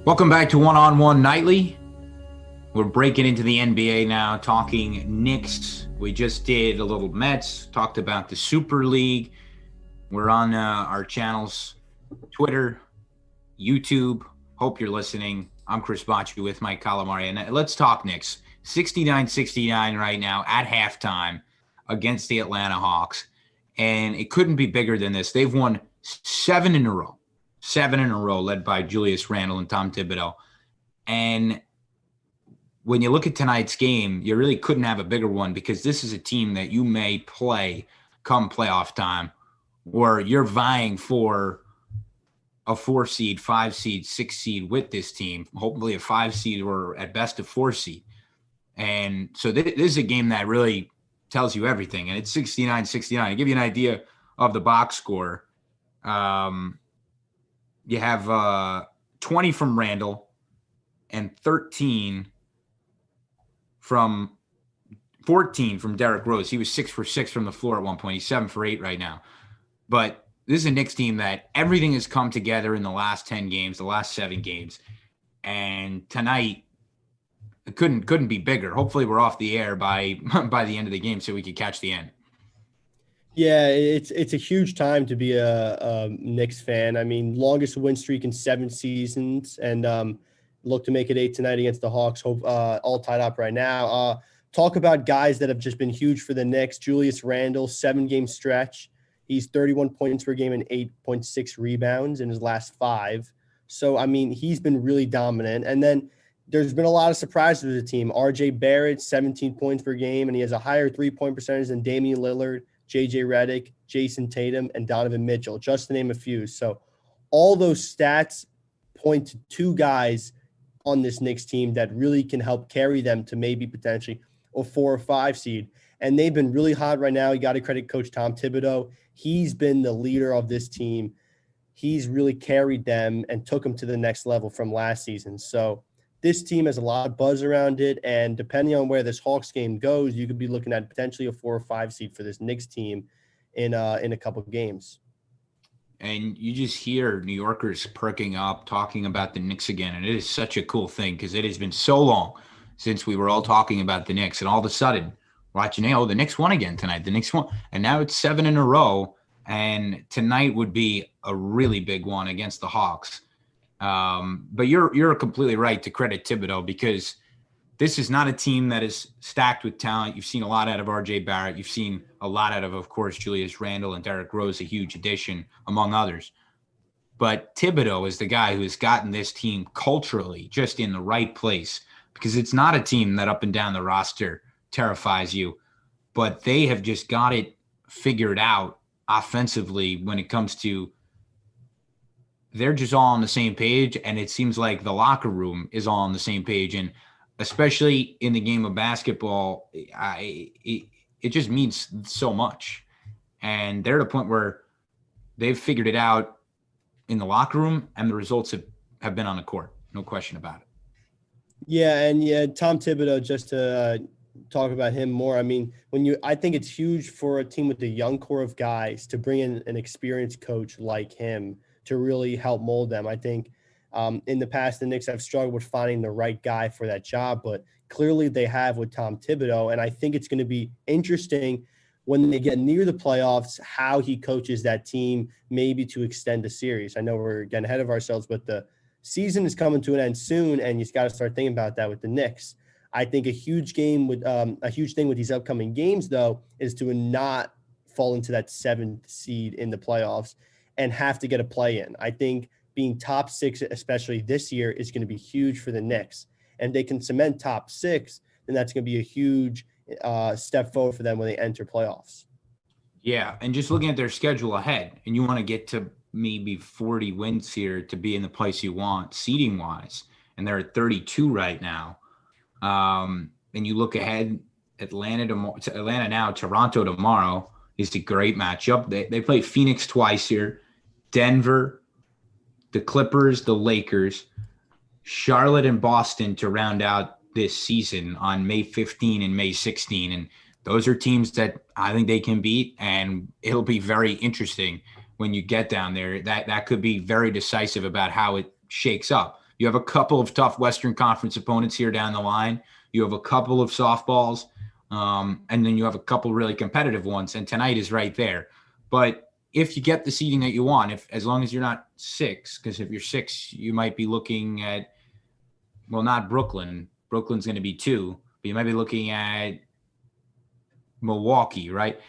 Welcome back to One on One Nightly. We're breaking into the NBA now, talking Knicks. We just did a little Mets, talked about the Super League. We're on our channels, Twitter, YouTube. Hope you're listening. I'm Chris Bocci with Mike Calamari. And let's talk Knicks. 69-69 right now at halftime against the Atlanta Hawks. And it couldn't be bigger than this. They've won 7 in a row. 7 in a row, led by Julius Randle and Tom Thibodeau. And when you look at tonight's game, you really couldn't have a bigger one because this is a team that you may play come playoff time, or you're vying for a 4 seed, 5 seed, 6 seed with this team, hopefully a 5 seed or at best a 4 seed. And so this is a game that really tells you everything. And it's 69-69. To give you an idea of the box score, you have 20 from Randall and 14 from Derrick Rose. He was 6 for 6 from the floor at one point. He's 7 for 8 right now. But this is a Knicks team that everything has come together in the last 10 games, the last 7 games. And tonight, it couldn't be bigger. Hopefully we're off the air by the end of the game so we could catch the end. Yeah, it's a huge time to be a Knicks fan. I mean, longest win streak in 7 seasons, and look to make it 8 tonight against the Hawks. Hope all tied up right now. Talk about guys that have just been huge for the Knicks. Julius Randle, 7-game stretch. He's 31 points per game and 8.6 rebounds in his last 5. So, I mean, he's been really dominant. And then there's been a lot of surprises with the team. RJ Barrett, 17 points per game, and he has a higher 3-point percentage than Damian Lillard, JJ Redick, Jason Tatum, and Donovan Mitchell, just to name a few. So all those stats point to 2 guys on this Knicks team that really can help carry them to maybe potentially a 4 or 5 seed. And they've been really hot right now. You got to credit Coach Tom Thibodeau. He's been the leader of this team. He's really carried them and took them to the next level from last season. So this team has a lot of buzz around it, and depending on where this Hawks game goes, you could be looking at potentially a 4 or 5 seed for this Knicks team in a couple of games. And you just hear New Yorkers perking up, talking about the Knicks again, and it is such a cool thing because it has been so long since we were all talking about the Knicks, and all of a sudden, watching, the Knicks won again tonight. The Knicks won, and now it's 7 in a row, and tonight would be a really big one against the Hawks. But you're completely right to credit Thibodeau because this is not a team that is stacked with talent. You've seen a lot out of RJ Barrett. You've seen a lot out of course, Julius Randle and Derrick Rose, a huge addition, among others. But Thibodeau is the guy who has gotten this team culturally just in the right place because it's not a team that up and down the roster terrifies you, but they have just got it figured out offensively when it comes to they're just all on the same page, and it seems like the locker room is all on the same page. And especially in the game of basketball, it just means so much. And they're at a point where they've figured it out in the locker room, and the results have been on the court. No question about it. Yeah, and Tom Thibodeau, just to talk about him more. I mean, I think it's huge for a team with a young core of guys to bring in an experienced coach like him to really help mold them. I think in the past, the Knicks have struggled with finding the right guy for that job, but clearly they have with Tom Thibodeau. And I think it's going to be interesting when they get near the playoffs, how he coaches that team, maybe to extend the series. I know we're getting ahead of ourselves, but the season is coming to an end soon, and you got to start thinking about that with the Knicks. I think a huge thing with these upcoming games, though, is to not fall into that 7th seed in the playoffs and have to get a play in. I think being top 6, especially this year, is going to be huge for the Knicks. And they can cement top 6, then that's going to be a huge step forward for them when they enter playoffs. Yeah, and just looking at their schedule ahead, and you want to get to maybe 40 wins here to be in the place you want seeding-wise, and they're at 32 right now. And you look ahead, Atlanta now, Toronto tomorrow is a great matchup. They play Phoenix twice here, Denver, the Clippers, the Lakers, Charlotte, and Boston to round out this season on May 15 and May 16. And those are teams that I think they can beat, and it'll be very interesting when you get down there. That could be very decisive about how it shakes up. You have a couple of tough Western Conference opponents here down the line. You have a couple of softballs, and then you have a couple really competitive ones, and tonight is right there. But if you get the seeding that you want, as long as you're not 6, because if you're 6, you might be looking at well, not Brooklyn. Brooklyn's going to be 2, but you might be looking at Milwaukee, right?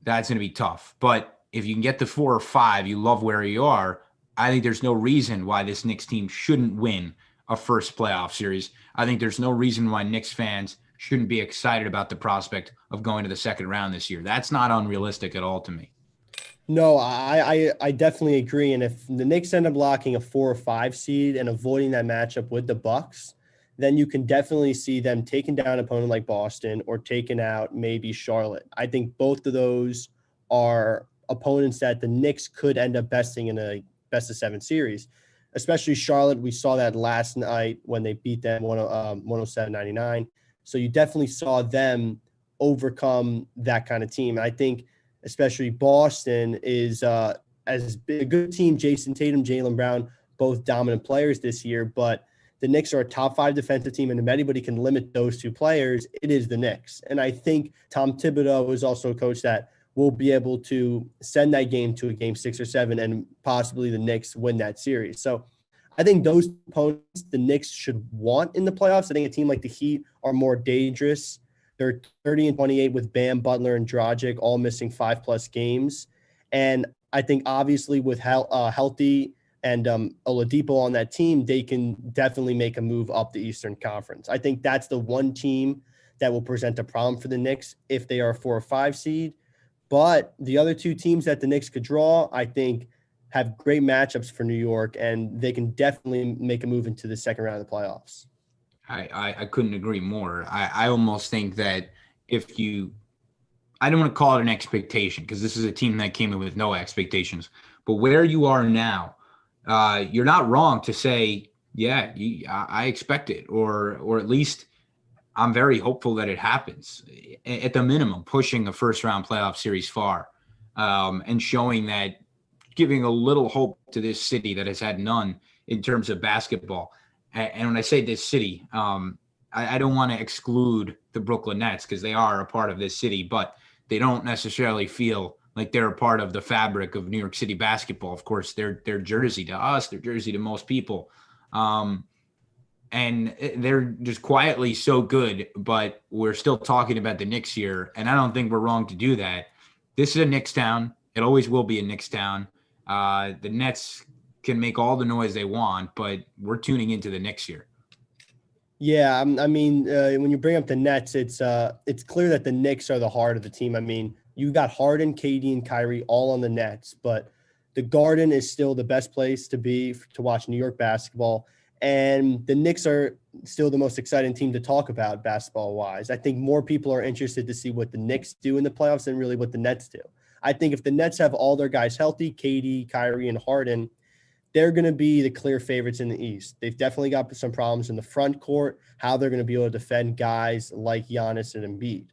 That's going to be tough. But if you can get to 4 or 5, you love where you are. I think there's no reason why this Knicks team shouldn't win a first playoff series. I think there's no reason why Knicks fans shouldn't be excited about the prospect of going to the second round this year. That's not unrealistic at all to me. No, I definitely agree. And if the Knicks end up locking a 4 or 5 seed and avoiding that matchup with the Bucks, then you can definitely see them taking down an opponent like Boston or taking out maybe Charlotte. I think both of those are opponents that the Knicks could end up besting in a best of 7 series, especially Charlotte. We saw that last night when they beat them 107-99. So you definitely saw them overcome that kind of team. And I think especially Boston is as a good team. Jason Tatum, Jaylen Brown, both dominant players this year, but the Knicks are a top 5 defensive team, and if anybody can limit those 2 players, it is the Knicks. And I think Tom Thibodeau is also a coach that will be able to send that game to a game 6 or 7, and possibly the Knicks win that series. So I think those opponents the Knicks should want in the playoffs. I think a team like the Heat are more dangerous. They're 30-28 with Bam, Butler, and Dragic all missing 5+ games. And I think obviously with healthy and Oladipo on that team, they can definitely make a move up the Eastern Conference. I think that's the one team that will present a problem for the Knicks if they are a 4 or 5 seed. But the other 2 teams that the Knicks could draw, I think, have great matchups for New York, and they can definitely make a move into the second round of the playoffs. I couldn't agree more. I almost think that if you – I don't want to call it an expectation because this is a team that came in with no expectations. But where you are now, you're not wrong to say, yeah, I expect it, or at least I'm very hopeful that it happens. At the minimum, pushing a first-round playoff series far and showing that, giving a little hope to this city that has had none in terms of basketball. And when I say this city, I don't want to exclude the Brooklyn Nets because they are a part of this city, but they don't necessarily feel like they're a part of the fabric of New York City basketball. Of course, they're Jersey to us, they're Jersey to most people. And they're just quietly so good, but we're still talking about the Knicks here, and I don't think we're wrong to do that. This is a Knicks town. It always will be a Knicks town. The Nets can make all the noise they want, but we're tuning into the Knicks here. Yeah, I mean, when you bring up the Nets, it's clear that the Knicks are the heart of the team. I mean, you got Harden, KD, and Kyrie all on the Nets, but the Garden is still the best place to be to watch New York basketball, and the Knicks are still the most exciting team to talk about basketball-wise. I think more people are interested to see what the Knicks do in the playoffs than really what the Nets do. I think if the Nets have all their guys healthy, KD, Kyrie, and Harden, they're going to be the clear favorites in the East. They've definitely got some problems in the front court, how they're going to be able to defend guys like Giannis and Embiid.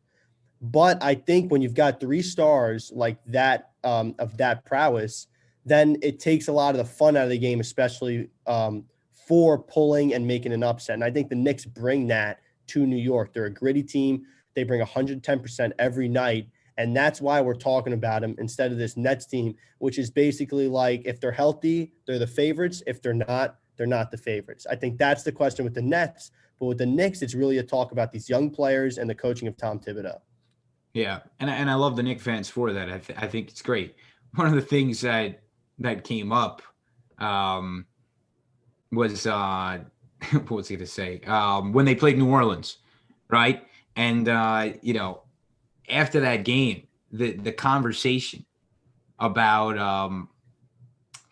But I think when you've got 3 stars like that of that prowess, then it takes a lot of the fun out of the game, especially for pulling and making an upset. And I think the Knicks bring that to New York. They're a gritty team. They bring 110% every night. And that's why we're talking about them instead of this Nets team, which is basically like if they're healthy, they're the favorites. If they're not the favorites. I think that's the question with the Nets. But with the Knicks, it's really a talk about these young players and the coaching of Tom Thibodeau. Yeah, and I love the Knicks fans for that. I think it's great. One of the things that came up was what was he going to say? When they played New Orleans, right? And after that game, the conversation about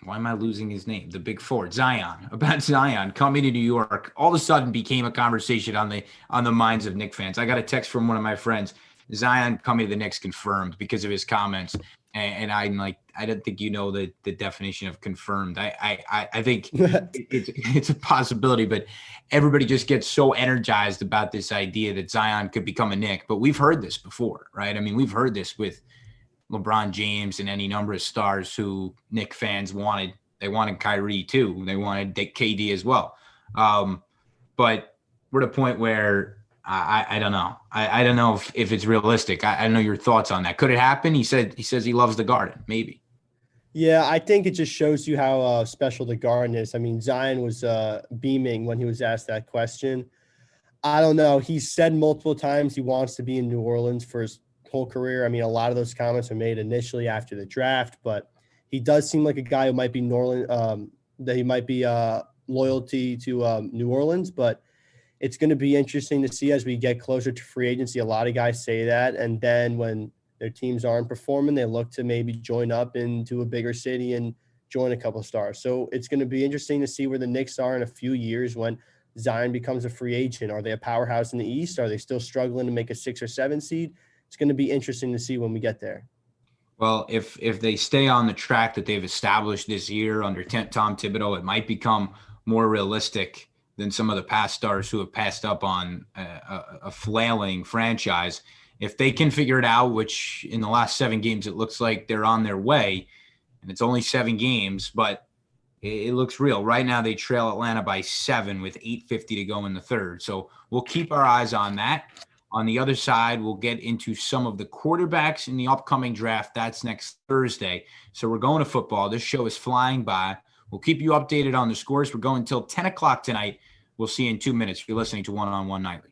why am I losing his name? The big four, Zion, about Zion coming to New York, all of a sudden became a conversation on the minds of Knicks fans. I got a text from one of my friends, Zion coming to the Knicks confirmed because of his comments. And I'm like, I don't think you know the definition of confirmed. I think it's a possibility, but everybody just gets so energized about this idea that Zion could become a Knick. But we've heard this before, right? I mean, we've heard this with LeBron James and any number of stars who Knick fans wanted. They wanted Kyrie too. They wanted KD as well. But we're at a point where I don't know. I don't know if it's realistic. I don't know your thoughts on that. Could it happen? He says he loves the Garden. Maybe. Yeah, I think it just shows you how special the Garden is. I mean, Zion was beaming when he was asked that question. I don't know. He's said multiple times he wants to be in New Orleans for his whole career. I mean, a lot of those comments were made initially after the draft, but he does seem like a guy who might be that he might be loyalty to New Orleans. But it's going to be interesting to see as we get closer to free agency. A lot of guys say that, and then when their teams aren't performing, they look to maybe join up into a bigger city and join a couple of stars. So it's going to be interesting to see where the Knicks are in a few years when Zion becomes a free agent. Are they a powerhouse in the East? Are they still struggling to make a 6 or 7 seed? It's going to be interesting to see when we get there. Well, if they stay on the track that they've established this year under Tom Thibodeau, it might become more realistic than some of the past stars who have passed up on a flailing franchise. If they can figure it out, which in the last 7 games, it looks like they're on their way, and it's only 7 games, but it looks real. Right now, they trail Atlanta by 7 with 8:50 to go in the third. So we'll keep our eyes on that. On the other side, we'll get into some of the quarterbacks in the upcoming draft. That's next Thursday. So we're going to football. This show is flying by. We'll keep you updated on the scores. We're going until 10 o'clock tonight. We'll see you in 2 minutes. You're listening to One on One Nightly.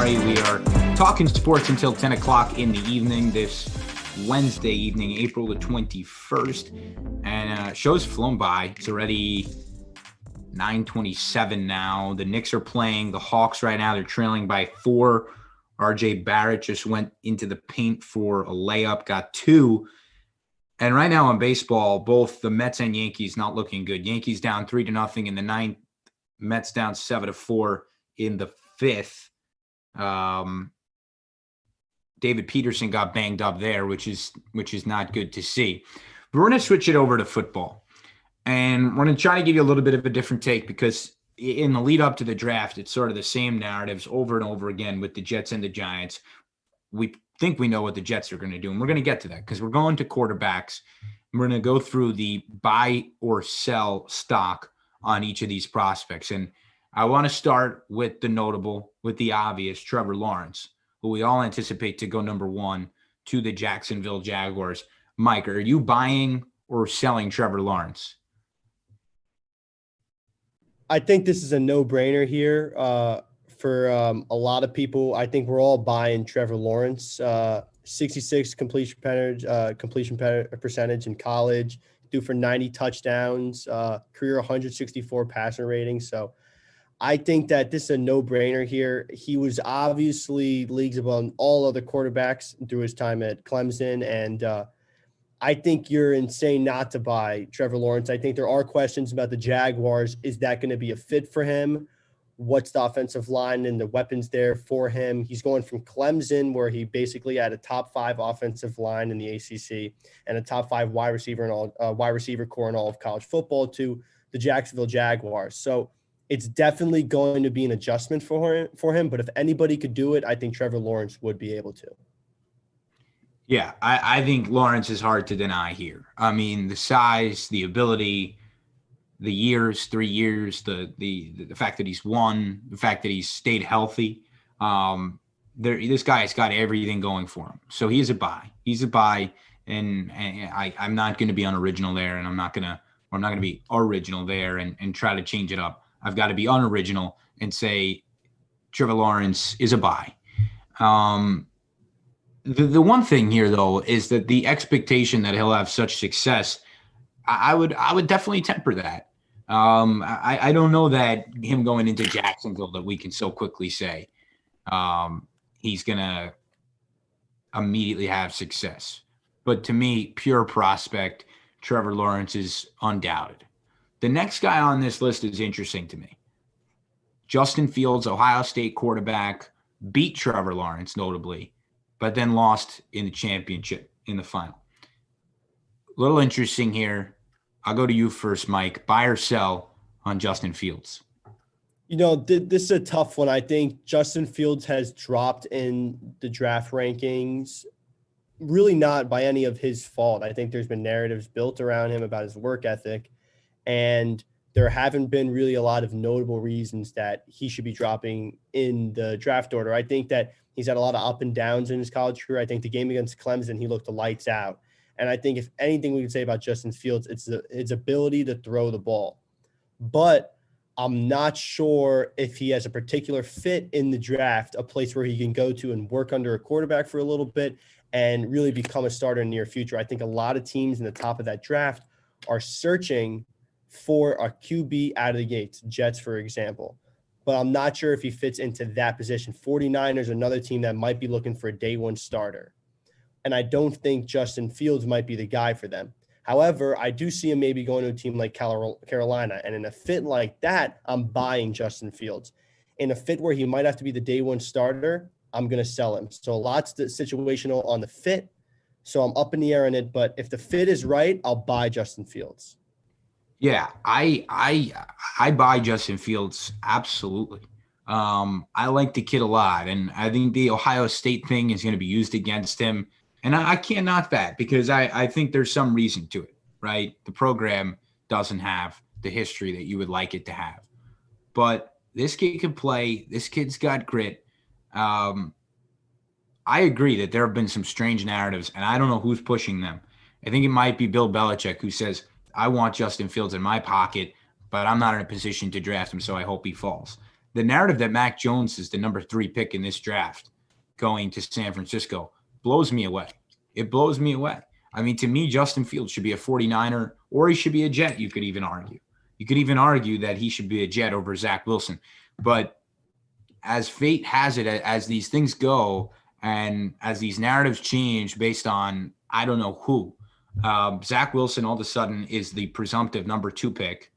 We are talking sports until 10 o'clock in the evening this Wednesday evening, April the 21st. And show's flown by. It's already 9:27 now. The Knicks are playing the Hawks right now. They're trailing by 4. RJ Barrett just went into the paint for a layup, got 2. And right now in baseball, both the Mets and Yankees not looking good. Yankees down 3-0 in the 9th. Mets down 7-4 in the 5th. David Peterson got banged up there, which is not good to see. But we're going to switch it over to football. And we're going to try to give you a little bit of a different take because in the lead up to the draft, it's sort of the same narratives over and over again with the Jets and the Giants. We think we know what the Jets are going to do, and we're going to get to that because we're going to quarterbacks. And we're going to go through the buy or sell stock on each of these prospects. And I want to start with the notable, with the obvious, Trevor Lawrence, who we all anticipate to go number 1 to the Jacksonville Jaguars. Mike, are you buying or selling Trevor Lawrence? I think this is a no-brainer here for a lot of people. I think we're all buying Trevor Lawrence. 66 completion percentage in college, threw for 90 touchdowns, career 164 passer rating. So I think that this is a no-brainer here. He was obviously leagues above all other quarterbacks through his time at Clemson, and I think you're insane not to buy Trevor Lawrence. I think there are questions about the Jaguars. Is that going to be a fit for him? What's the offensive line and the weapons there for him? He's going from Clemson, where he basically had a top 5 offensive line in the ACC and a top 5 wide receiver core in all of college football, to the Jacksonville Jaguars. So it's definitely going to be an adjustment for him. But if anybody could do it, I think Trevor Lawrence would be able to. Yeah, I think Lawrence is hard to deny here. I mean, the size, the ability, the years, 3 years, the fact that he's won, the fact that he's stayed healthy. This guy has got everything going for him. So he is a buy. He's a buy, and I'm not going to be unoriginal there, and I'm not going to be original there and try to change it up. I've got to be unoriginal and say Trevor Lawrence is a buy. The one thing here, though, is that the expectation that he'll have such success, I would definitely temper that. I don't know that him going into Jacksonville that we can so quickly say he's going to immediately have success. But to me, pure prospect, Trevor Lawrence is undoubted. The next guy on this list is interesting to me. Justin Fields, Ohio State quarterback, beat Trevor Lawrence, notably, but then lost in the championship in the final. A little interesting here. I'll go to you first, Mike. Buy or sell on Justin Fields? You know, this is a tough one. I think Justin Fields has dropped in the draft rankings, really not by any of his fault. I think there's been narratives built around him about his work ethic, and there haven't been really a lot of notable reasons that he should be dropping in the draft order. I think that he's had a lot of up and downs in his college career. I think the game against Clemson, he looked the lights out. And I think if anything we can say about Justin Fields, it's his ability to throw the ball. But I'm not sure if he has a particular fit in the draft, a place where he can go to and work under a quarterback for a little bit and really become a starter in the near future. I think a lot of teams in the top of that draft are searching for a QB out of the gates, Jets, for example. But I'm not sure if he fits into that position. 49ers, another team that might be looking for a day one starter. And I don't think Justin Fields might be the guy for them. However, I do see him maybe going to a team like Carolina. And in a fit like that, I'm buying Justin Fields. In a fit where he might have to be the day one starter, I'm going to sell him. So lots of situational on the fit. So I'm up in the air on it. But if the fit is right, I'll buy Justin Fields. Yeah, I buy Justin Fields, absolutely. I like the kid a lot, and I think the Ohio State thing is going to be used against him. And I can't knock that because I think there's some reason to it, right? The program doesn't have the history that you would like it to have. But this kid can play. This kid's got grit. I agree that there have been some strange narratives, and I don't know who's pushing them. I think it might be Bill Belichick who says, I want Justin Fields in my pocket, but I'm not in a position to draft him, so I hope he falls. The narrative that Mac Jones is the number 3 pick in this draft going to San Francisco blows me away. It blows me away. I mean, to me, Justin Fields should be a 49er, or he should be a Jet, you could even argue. You could even argue that he should be a Jet over Zach Wilson. But as fate has it, as these things go, and as these narratives change based on I don't know who, Zach Wilson all of a sudden is the presumptive number 2 pick.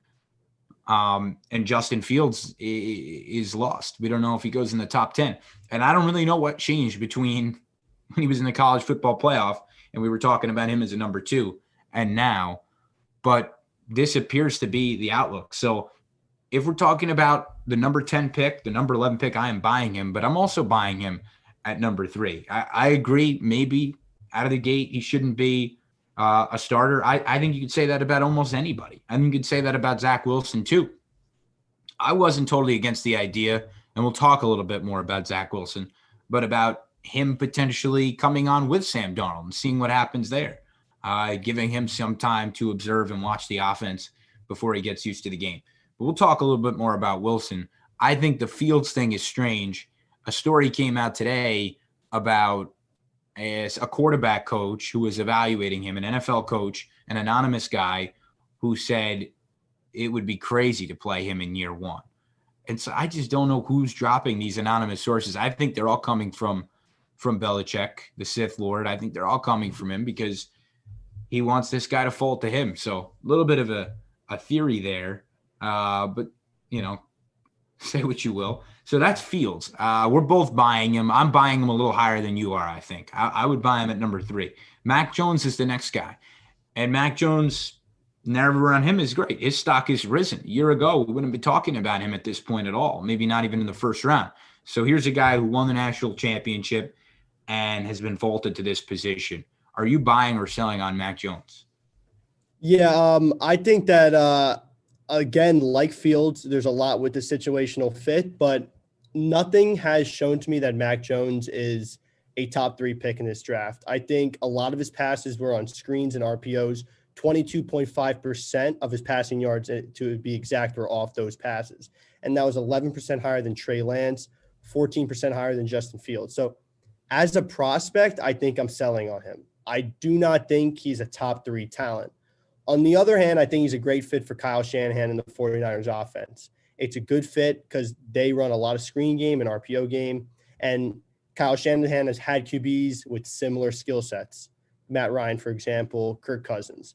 And Justin Fields is lost. We don't know if he goes in the top 10. And I don't really know what changed between when he was in the college football playoff, and we were talking about him as a number 2, and now. But this appears to be the outlook. So if we're talking about the number 10 pick, the number 11 pick, I am buying him, but I'm also buying him at number 3. I agree. Maybe out of the gate, he shouldn't be a starter. I think you could say that about almost anybody. I think you could say that about Zach Wilson too. I wasn't totally against the idea, and we'll talk a little bit more about Zach Wilson, but about him potentially coming on with Sam Darnold and seeing what happens there, giving him some time to observe and watch the offense before he gets used to the game. But we'll talk a little bit more about Wilson. I think the Fields thing is strange. A story came out today about a quarterback coach who was evaluating him, an NFL coach, an anonymous guy who said it would be crazy to play him in year 1. And so I just don't know who's dropping these anonymous sources. I think they're all coming from Belichick, the Sith Lord. I think they're all coming from him because he wants this guy to fall to him. So a little bit of a theory there. But, say what you will. So that's Fields. We're both buying him. I'm buying him a little higher than you are, I think. I would buy him at number 3. Mac Jones is the next guy. And Mac Jones, narrative around him is great. His stock has risen. A year ago, we wouldn't be talking about him at this point at all, maybe not even in the first round. So here's a guy who won the national championship and has been vaulted to this position. Are you buying or selling on Mac Jones? Yeah, I think that, again, like Fields, there's a lot with the situational fit, but nothing has shown to me that Mac Jones is a top 3 pick in this draft. I think a lot of his passes were on screens and RPOs. 22.5% of his passing yards, to be exact, were off those passes. And that was 11% higher than Trey Lance, 14% higher than Justin Fields. So as a prospect, I think I'm selling on him. I do not think he's a top 3 talent. On the other hand, I think he's a great fit for Kyle Shanahan and the 49ers offense. It's a good fit because they run a lot of screen game and RPO game. And Kyle Shanahan has had QBs with similar skill sets. Matt Ryan, for example, Kirk Cousins.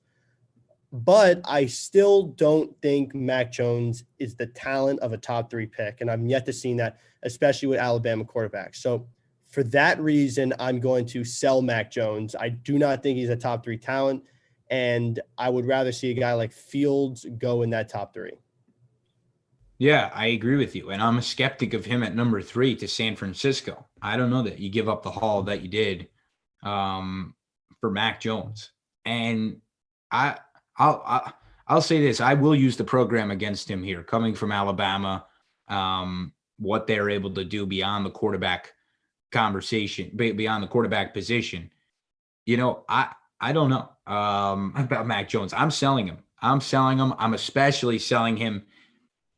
But I still don't think Mac Jones is the talent of a top 3 pick. And I'm yet to see that, especially with Alabama quarterbacks. So for that reason, I'm going to sell Mac Jones. I do not think he's a top 3 talent. And I would rather see a guy like Fields go in that top 3. Yeah, I agree with you. And I'm a skeptic of him at number 3 to San Francisco. I don't know that you give up the haul that you did for Mac Jones. And I'll say this. I will use the program against him here, coming from Alabama, what they're able to do beyond the quarterback conversation, beyond the quarterback position. I don't know about Mac Jones. I'm selling him. I'm especially selling him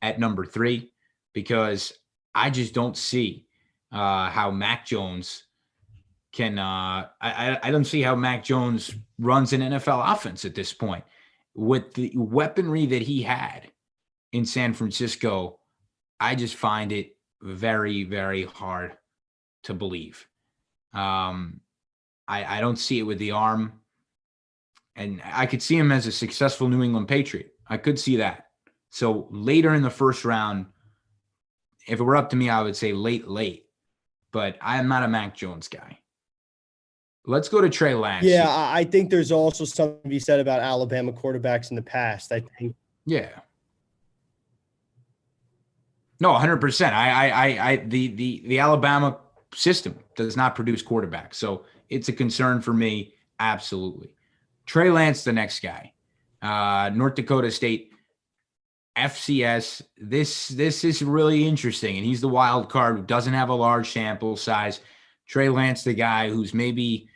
at number 3 because I just don't see how Mac Jones can I don't see how Mac Jones runs an NFL offense at this point. With the weaponry that he had in San Francisco, I just find it very, very hard to believe. I don't see it with the arm. And I could see him as a successful New England Patriot. I could see that. So later in the first round, if it were up to me, I would say late. But I am not a Mac Jones guy. Let's go to Trey Lance. Yeah, I think there's also something to be said about Alabama quarterbacks in the past. I think. Yeah. No, 100%. The Alabama system does not produce quarterbacks, so it's a concern for me. Absolutely. Trey Lance, the next guy, North Dakota State, FCS. This is really interesting, and he's the wild card who doesn't have a large sample size. Trey Lance, the guy who's maybe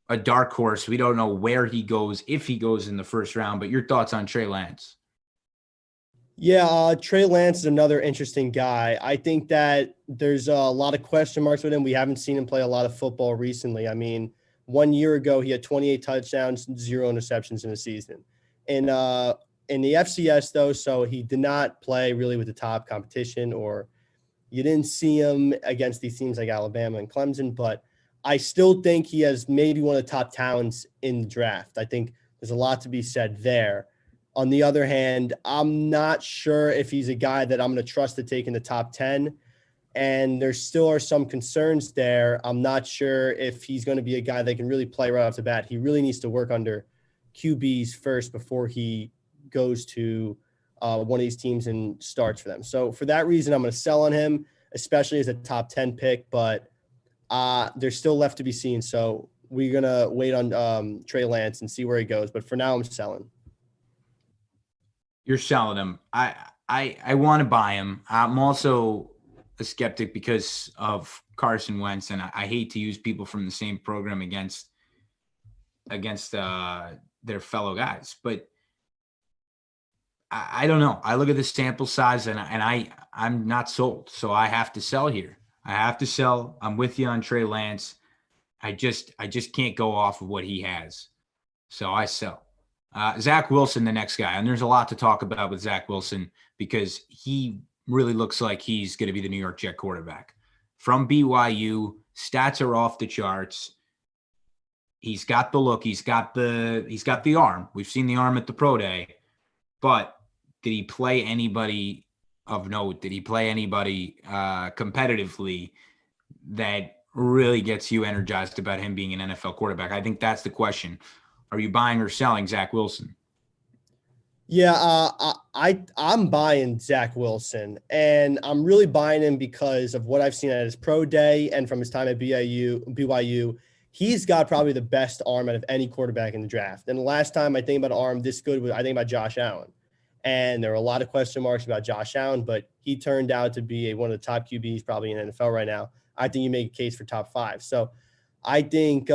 a dark horse. We don't know where he goes, if he goes in the first round, but your thoughts on Trey Lance? Yeah, Trey Lance is another interesting guy. I think that there's a lot of question marks with him. We haven't seen him play a lot of football recently. I mean, 1 year ago, he had 28 touchdowns, 0 interceptions in a season. In the FCS, though, so he did not play really with the top competition, or you didn't see him against these teams like Alabama and Clemson, but I still think he has maybe one of the top talents in the draft. I think there's a lot to be said there. On the other hand, I'm not sure if he's a guy that I'm going to trust to take in the top 10. And there still are some concerns there. I'm not sure if he's going to be a guy that can really play right off the bat. He really needs to work under QBs first before he goes to one of these teams and starts for them. So for that reason, I'm going to sell on him, especially as a top 10 pick, but there's still left to be seen. So we're going to wait on Trey Lance and see where he goes. But for now, I'm selling. You're selling him. I want to buy him. I'm also a skeptic because of Carson Wentz, and I hate to use people from the same program against their fellow guys, but I don't know. I look at the sample size and I'm not sold. So I have to sell here. I have to sell. I'm with you on Trey Lance. I just can't go off of what he has. So I sell. Zach Wilson, the next guy. And there's a lot to talk about with Zach Wilson because he really looks like he's going to be the New York Jet quarterback. From BYU, stats are off the charts. He's got the look. He's got the arm. We've seen the arm at the pro day. But did he play anybody of note? Did he play anybody competitively that really gets you energized about him being an NFL quarterback? I think that's the question. Are you buying or selling Zach Wilson? Yeah, I'm buying Zach Wilson, and I'm really buying him because of what I've seen at his pro day and from his time at BYU. He's got probably the best arm out of any quarterback in the draft. And the last time I think about an arm this good, I think about Josh Allen. And there were a lot of question marks about Josh Allen, but he turned out to be one of the top QBs probably in the NFL right now. I think you make a case for top 5. So I think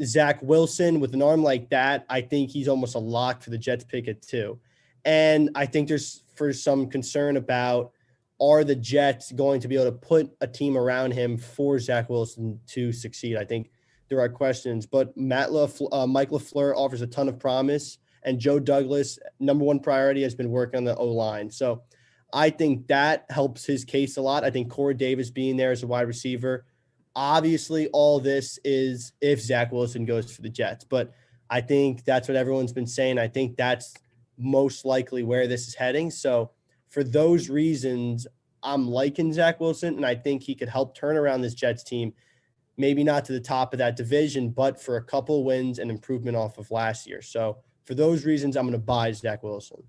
Zach Wilson with an arm like that, I think he's almost a lock for the Jets pick at 2. And I think there's for some concern about, are the Jets going to be able to put a team around him for Zach Wilson to succeed? I think there are questions, but Mike LaFleur offers a ton of promise, and Joe Douglas, number one priority, has been working on the O-line. So I think that helps his case a lot. I think Corey Davis being there as a wide receiver. Obviously, all this is if Zach Wilson goes for the Jets, but I think that's what everyone's been saying. I think that's most likely where this is heading. So for those reasons, I'm liking Zach Wilson, and I think he could help turn around this Jets team. Maybe not to the top of that division, but for a couple wins and improvement off of last year. So for those reasons, I'm going to buy Zach Wilson.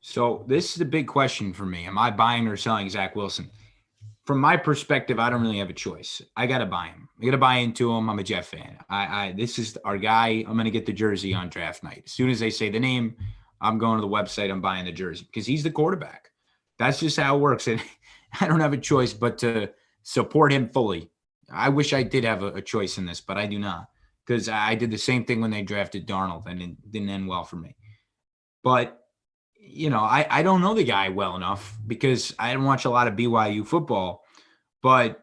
So this is a big question for me. Am I buying or selling Zach Wilson? From my perspective, I don't really have a choice. I got to buy him. I got to buy into him. I'm a Jet fan. This is our guy. I'm going to get the jersey on draft night. As soon as they say the name, I'm going to the website. I'm buying the jersey because he's the quarterback. That's just how it works. And I don't have a choice but to support him fully. I wish I did have a choice in this, but I do not, because I did the same thing when they drafted Darnold and it didn't end well for me. But, I don't know the guy well enough because I didn't watch a lot of BYU football, but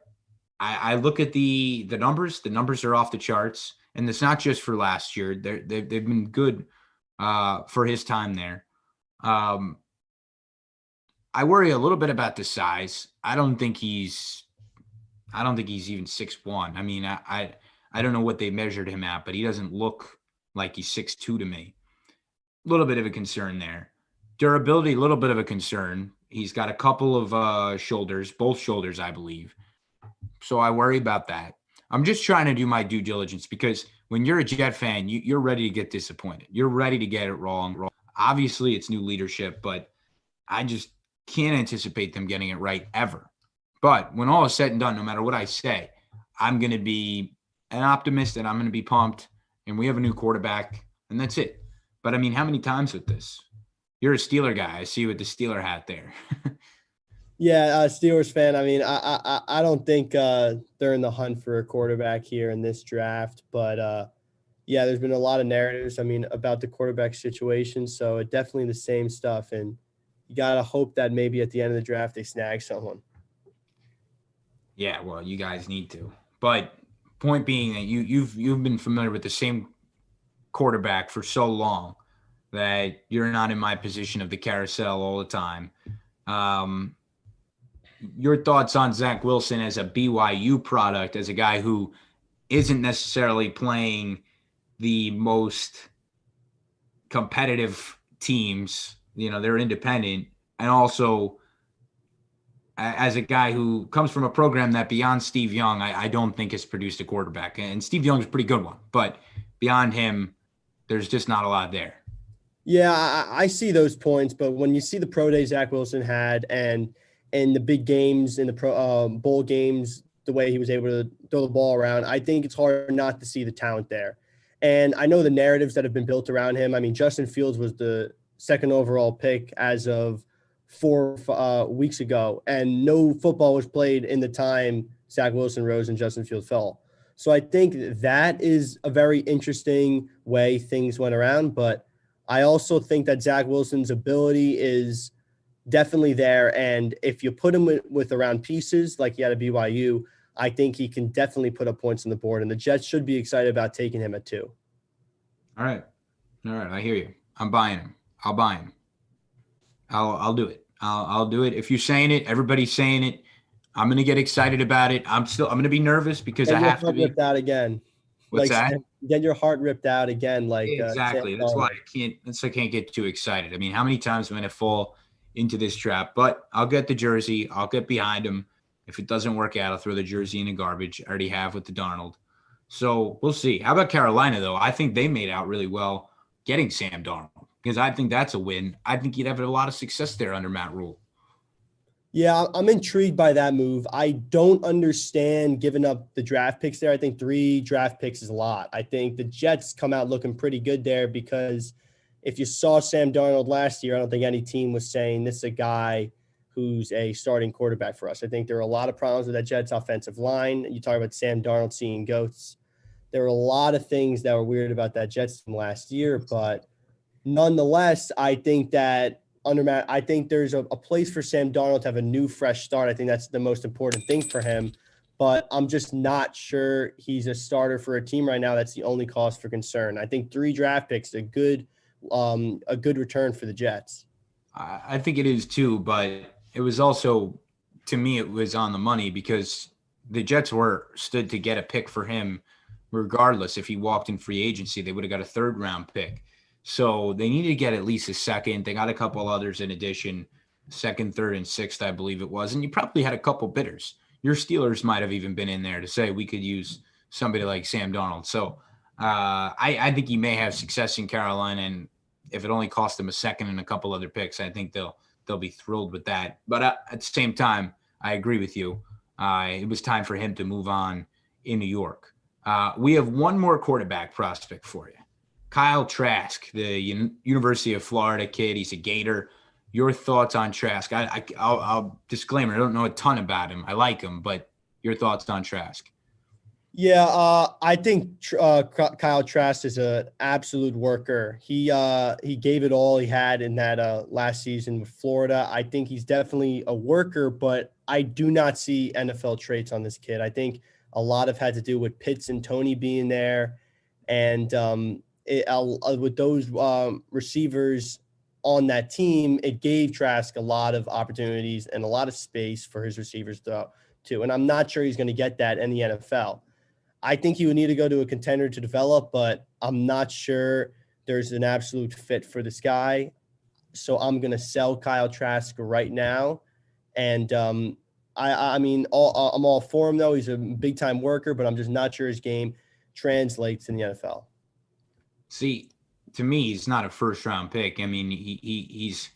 I look at the numbers. The numbers are off the charts, and it's not just for last year. They've been good for his time there. I worry a little bit about the size. I don't think he's even 6'1". I mean, I don't know what they measured him at, but he doesn't look like he's 6'2" to me. A little bit of a concern there. Durability, a little bit of a concern. He's got a couple of shoulders, both shoulders, I believe. So I worry about that. I'm just trying to do my due diligence because when you're a Jet fan, you're ready to get disappointed. You're ready to get it wrong. Obviously, it's new leadership, but I just can't anticipate them getting it right ever. But when all is said and done, no matter what I say, I'm going to be an optimist and I'm going to be pumped. And we have a new quarterback, and that's it. But, I mean, how many times with this? You're a Steeler guy. I see you with the Steeler hat there. Yeah, Steelers fan. I mean, I don't think they're in the hunt for a quarterback here in this draft. But, yeah, there's been a lot of narratives, about the quarterback situation. So definitely the same stuff. And you got to hope that maybe at the end of the draft they snag someone. Yeah, well, you guys need to. But point being that you've been familiar with the same quarterback for so long that you're not in my position of the carousel all the time. Your thoughts on Zach Wilson as a BYU product, as a guy who isn't necessarily playing the most competitive teams, they're independent, and also as a guy who comes from a program that beyond Steve Young, I don't think has produced a quarterback. And Steve Young's a pretty good one, but beyond him, there's just not a lot there. Yeah, I see those points, but when you see the pro day Zach Wilson had and in the big games in the bowl games, the way he was able to throw the ball around, I think it's hard not to see the talent there. And I know the narratives that have been built around him. I mean, Justin Fields was the second overall pick as of 4 weeks ago, and no football was played in the time Zach Wilson rose and Justin Fields fell. So I think that is a very interesting way things went around, but I also think that Zach Wilson's ability is definitely there. And if you put him with around pieces like he had at BYU, I think he can definitely put up points on the board. And the Jets should be excited about taking him at 2. All right. I hear you. I'm buying him. I'll buy him. I'll do it. I'll do it. If you're saying it, everybody's saying it. I'm going to get excited about it. I'm going to be nervous because I have to be. Ripped out again. What's like, that? Get your heart ripped out again. Like exactly. That's why I can't get too excited. I mean, how many times am I going to fall into this trap? But I'll get the jersey. I'll get behind him. If it doesn't work out, I'll throw the jersey in the garbage. I already have with the Darnold. So we'll see. How about Carolina, though? I think they made out really well getting Sam Darnold because I think that's a win. I think you'd have a lot of success there under Matt Rule. Yeah, I'm intrigued by that move. I don't understand giving up the draft picks there. I think 3 draft picks is a lot. I think the Jets come out looking pretty good there because if you saw Sam Darnold last year, I don't think any team was saying this is a guy who's a starting quarterback for us. I think there are a lot of problems with that Jets offensive line. You talk about Sam Darnold seeing goats. There were a lot of things that were weird about that Jets team last year, but nonetheless, I think that I think there's a place for Sam Darnold to have a new, fresh start. I think that's the most important thing for him. But I'm just not sure he's a starter for a team right now. That's the only cause for concern. I think 3 draft picks, a good return for the Jets. I think it is too, but it was also, to me, it was on the money because the Jets stood to get a pick for him regardless. If he walked in free agency, they would have got a 3rd round pick. So they needed to get at least a second. They got a couple others in addition, 2nd, 3rd, and 6th, I believe it was. And you probably had a couple bidders. Your Steelers might have even been in there to say we could use somebody like Sam Darnold. So I think he may have success in Carolina. And if it only cost them a 2nd and a couple other picks, I think they'll be thrilled with that. But at the same time, I agree with you. It was time for him to move on in New York. We have one more quarterback prospect for you. Kyle Trask, the University of Florida kid. He's a Gator. Your thoughts on Trask? I'll disclaimer, I don't know a ton about him. I like him, but your thoughts on Trask? Yeah, I think Kyle Trask is an absolute worker. He gave it all he had in that last season with Florida. I think he's definitely a worker, but I do not see NFL traits on this kid. I think a lot of had to do with Pitts and Tony being there, and with those receivers on that team, it gave Trask a lot of opportunities and a lot of space for his receivers too. And I'm not sure he's going to get that in the NFL. I think he would need to go to a contender to develop, but I'm not sure there's an absolute fit for this guy. So I'm going to sell Kyle Trask right now. And I'm all for him, though. He's a big-time worker, but I'm just not sure his game translates in the NFL. See, to me, he's not a 1st-round pick. I mean, he's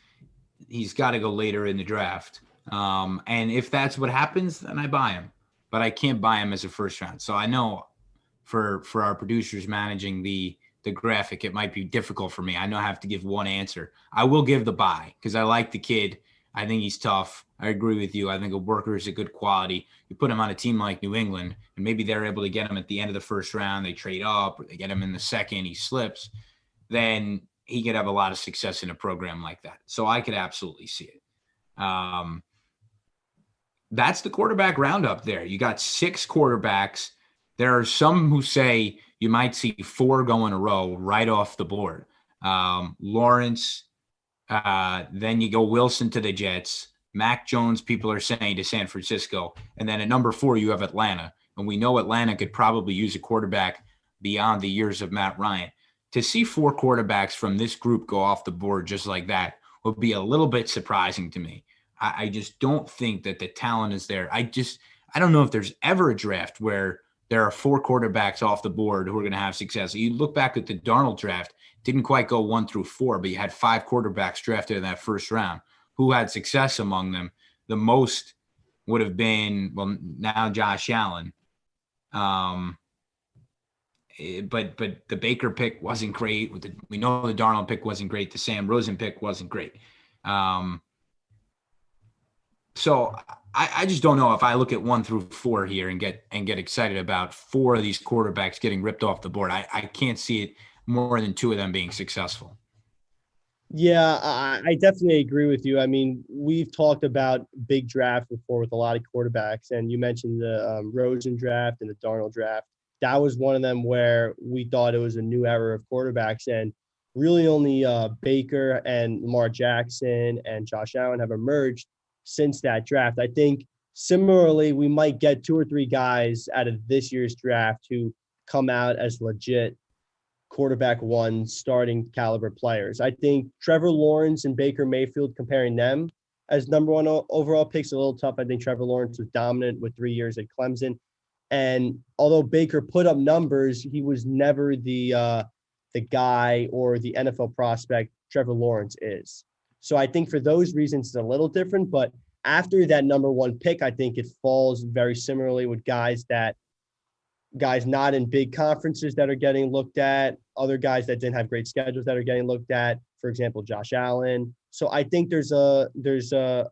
got to go later in the draft. And if that's what happens, then I buy him. But I can't buy him as a 1st round. So I know for our producers managing the graphic, it might be difficult for me. I know I have to give one answer. I will give the buy because I like the kid. I think he's tough. I agree with you. I think a worker is a good quality. You put him on a team like New England, and maybe they're able to get him at the end of the 1st round. They trade up, or they get him in the 2nd. He slips. Then he could have a lot of success in a program like that. So I could absolutely see it. That's the quarterback roundup there. You got 6 quarterbacks. There are some who say you might see 4 go in a row right off the board. Lawrence, then you go Wilson to the Jets. Mac Jones, people are saying to San Francisco. And then at number 4, you have Atlanta. And we know Atlanta could probably use a quarterback beyond the years of Matt Ryan. To see 4 quarterbacks from this group go off the board just like that would be a little bit surprising to me. I just don't think that the talent is there. I don't know if there's ever a draft where there are 4 quarterbacks off the board who are going to have success. You look back at the Darnold draft, didn't quite go 1 through 4, but you had 5 quarterbacks drafted in that first round who had success among them. The most would have been, well, now Josh Allen. But the Baker pick wasn't great. We know the Darnold pick wasn't great. The Sam Rosen pick wasn't great. So I just don't know if I look at 1 through 4 here and get excited about 4 of these quarterbacks getting ripped off the board. I can't see it more than 2 of them being successful. Yeah, I definitely agree with you. I mean, we've talked about big draft before with a lot of quarterbacks, and you mentioned the Rosen draft and the Darnold draft. That was one of them where we thought it was a new era of quarterbacks, and really only Baker and Lamar Jackson and Josh Allen have emerged since that draft. I think similarly, we might get 2 or 3 guys out of this year's draft who come out as legit quarterback 1 starting caliber players. I think Trevor Lawrence and Baker Mayfield, comparing them as number 1 overall picks, a little tough. I think Trevor Lawrence was dominant with 3 years at Clemson. And although Baker put up numbers, he was never the guy or the NFL prospect Trevor Lawrence is. So I think for those reasons, it's a little different. But after that number 1 pick, I think it falls very similarly with guys not in big conferences that are getting looked at, other guys that didn't have great schedules that are getting looked at, for example, Josh Allen. So I think there's a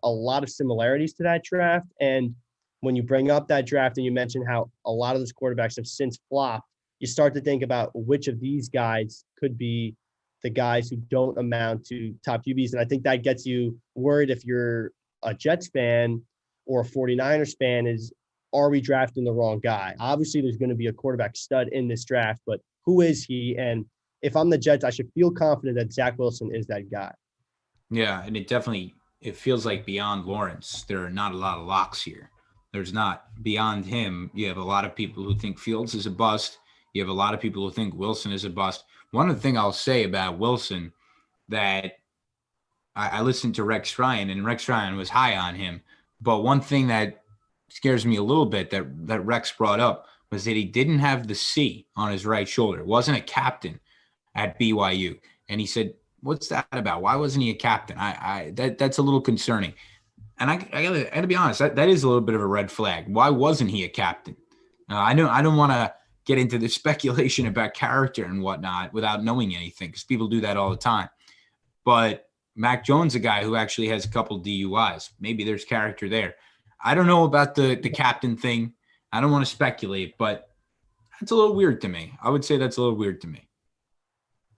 lot of similarities to that draft. And when you bring up that draft and you mention how a lot of those quarterbacks have since flopped, you start to think about which of these guys could be the guys who don't amount to top QBs. And I think that gets you worried if you're a Jets fan or a 49ers fan is, are we drafting the wrong guy? Obviously, there's going to be a quarterback stud in this draft, but who is he? And if I'm the Jets, I should feel confident that Zach Wilson is that guy. Yeah, and it feels like beyond Lawrence, there are not a lot of locks here. There's not. Beyond him, you have a lot of people who think Fields is a bust. You have a lot of people who think Wilson is a bust. One of the things I'll say about Wilson that I listened to Rex Ryan, and Rex Ryan was high on him. But one thing that scares me a little bit that Rex brought up was that he didn't have the C on his right shoulder. Wasn't a captain at BYU. And he said, what's that about? Why wasn't he a captain? That's a little concerning. And I gotta be honest, that is a little bit of a red flag. Why wasn't he a captain? I don't want to get into the speculation about character and whatnot without knowing anything, because people do that all the time. But Mac Jones, a guy who actually has a couple DUIs, maybe there's character there. I don't know about the captain thing. I don't want to speculate, but that's a little weird to me. I would say that's a little weird to me.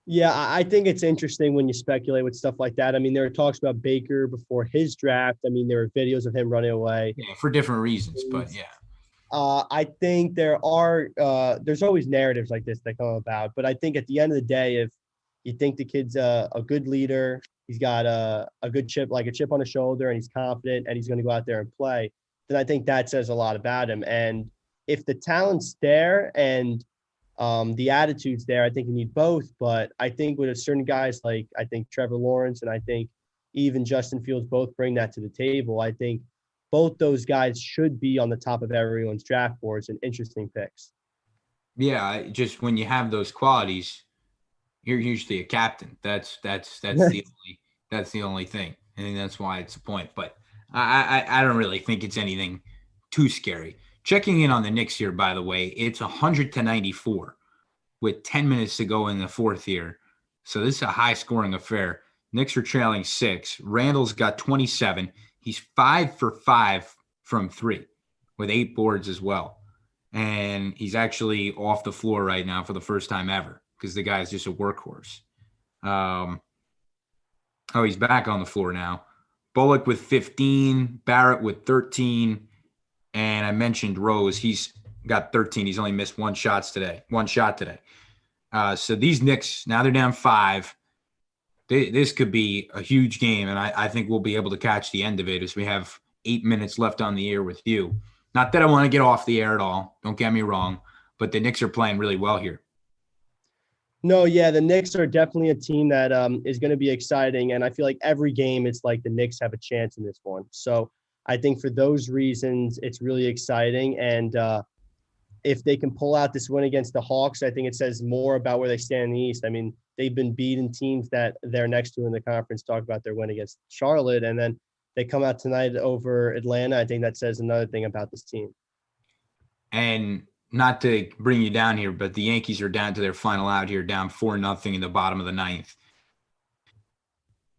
Yeah, I think it's interesting when you speculate with stuff like that. I mean, there were talks about Baker before his draft. I mean, there were videos of him running away. Yeah, for different reasons, but yeah. I think there's always narratives like this that come about. But I think at the end of the day, if you think the kid's a good leader, he's got a good chip, like a chip on his shoulder, and he's confident and he's going to go out there and play, then I think that says a lot about him. And if the talent's there and the attitude's there, I think you need both. But I think with certain guys like I think Trevor Lawrence and I think even Justin Fields both bring that to the table. I think both those guys should be on the top of everyone's draft boards and interesting picks. Yeah, just when you have those qualities, you're usually a captain. That's the only thing. I think that's why it's a point. But I don't really think it's anything too scary. Checking in on the Knicks here, by the way, it's 100-94 with 10 minutes to go in the fourth here. So this is a high-scoring affair. Knicks are trailing 6. Randall's got 27. He's 5 for 5 from 3 with 8 boards as well. And he's actually off the floor right now for the first time ever because the guy's just a workhorse. He's back on the floor now. Bullock with 15, Barrett with 13, and I mentioned Rose. He's got 13. He's only missed one shot today. So these Knicks, now they're down 5. This could be a huge game, and I think we'll be able to catch the end of it as we have 8 minutes left on the air with you. Not that I want to get off the air at all. Don't get me wrong, but the Knicks are playing really well here. No, yeah, the Knicks are definitely a team that is going to be exciting, and I feel like every game it's like the Knicks have a chance in this one. So I think for those reasons, it's really exciting. And if they can pull out this win against the Hawks, I think it says more about where they stand in the East. I mean, they've been beating teams that they're next to in the conference. Talk about their win against Charlotte, and then they come out tonight over Atlanta. I think that says another thing about this team. And not to bring you down here, but the Yankees are down to their final out here, down 4-0 in the bottom of the ninth.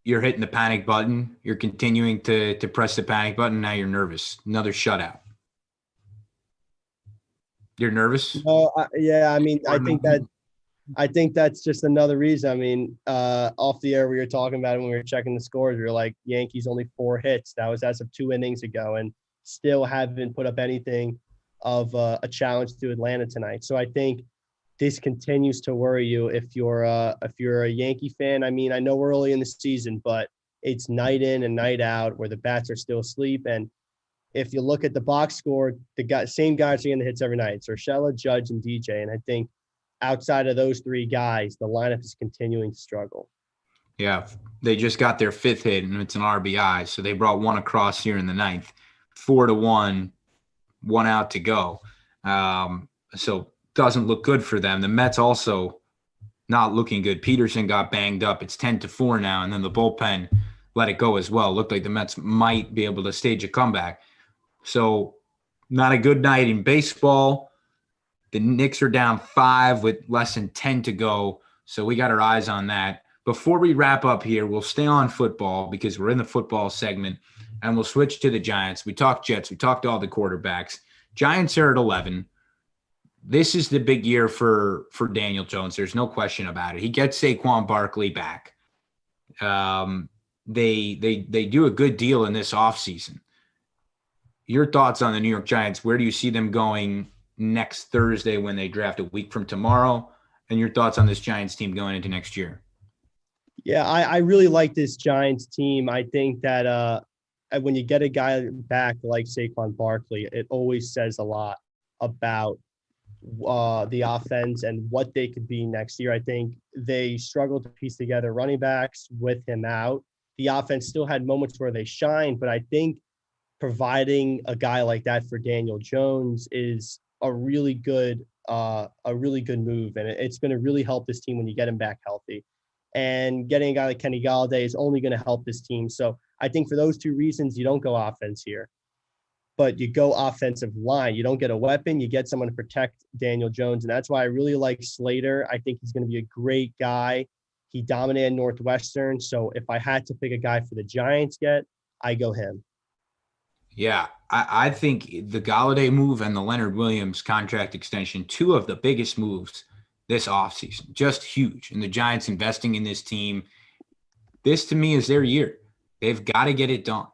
You're hitting the panic button. You're continuing to press the panic button. Now you're nervous. Another shutout. You're nervous? No, yeah, I mean, I think that's just another reason. I mean, off the air, we were talking about it when we were checking the scores. We were like, Yankees only 4 hits. That was as of 2 innings ago, and still haven't put up anything of a challenge to Atlanta tonight. So I think this continues to worry you if you're a Yankee fan. I mean, I know we're early in the season, but it's night in and night out where the bats are still asleep. And if you look at the box score, same guys are getting the hits every night. It's Urshela, Judge, and DJ. And I think outside of those three guys, the lineup is continuing to struggle. Yeah, they just got their 5th hit, and it's an RBI. So they brought one across here in the ninth. 4-1, 1 out to go. So doesn't look good for them. The Mets also not looking good. Peterson got banged up. It's 10-4 now, and then the bullpen let it go as well. Looked like the Mets might be able to stage a comeback. So not a good night in baseball. The Knicks are down 5 with less than 10 to go. So we got our eyes on that. Before we wrap up here, we'll stay on football because we're in the football segment, and we'll switch to the Giants. We talked Jets. We talked all the quarterbacks. Giants are at 11. This is the big year for Daniel Jones. There's no question about it. He gets Saquon Barkley back. They do a good deal in this offseason. Your thoughts on the New York Giants? Where do you see them going next Thursday when they draft a week from tomorrow? And your thoughts on this Giants team going into next year? Yeah, I really like this Giants team. I think that when you get a guy back like Saquon Barkley, it always says a lot about the offense and what they could be next year. I think they struggled to piece together running backs with him out. The offense still had moments where they shined, but I think providing a guy like that for Daniel Jones is a really good move, and it's going to really help this team when you get him back healthy. And getting a guy like Kenny Galladay is only going to help this team. So I think for those two reasons, you don't go offense here, but you go offensive line. You don't get a weapon. You get someone to protect Daniel Jones. And that's why I really like Slater. I think he's going to be a great guy. He dominated Northwestern. So if I had to pick a guy for the Giants yet, I go him. Yeah, I think the Galladay move and the Leonard Williams contract extension, 2 of the biggest moves this offseason, just huge. And the Giants investing in this team, this to me is their year. They've got to get it done.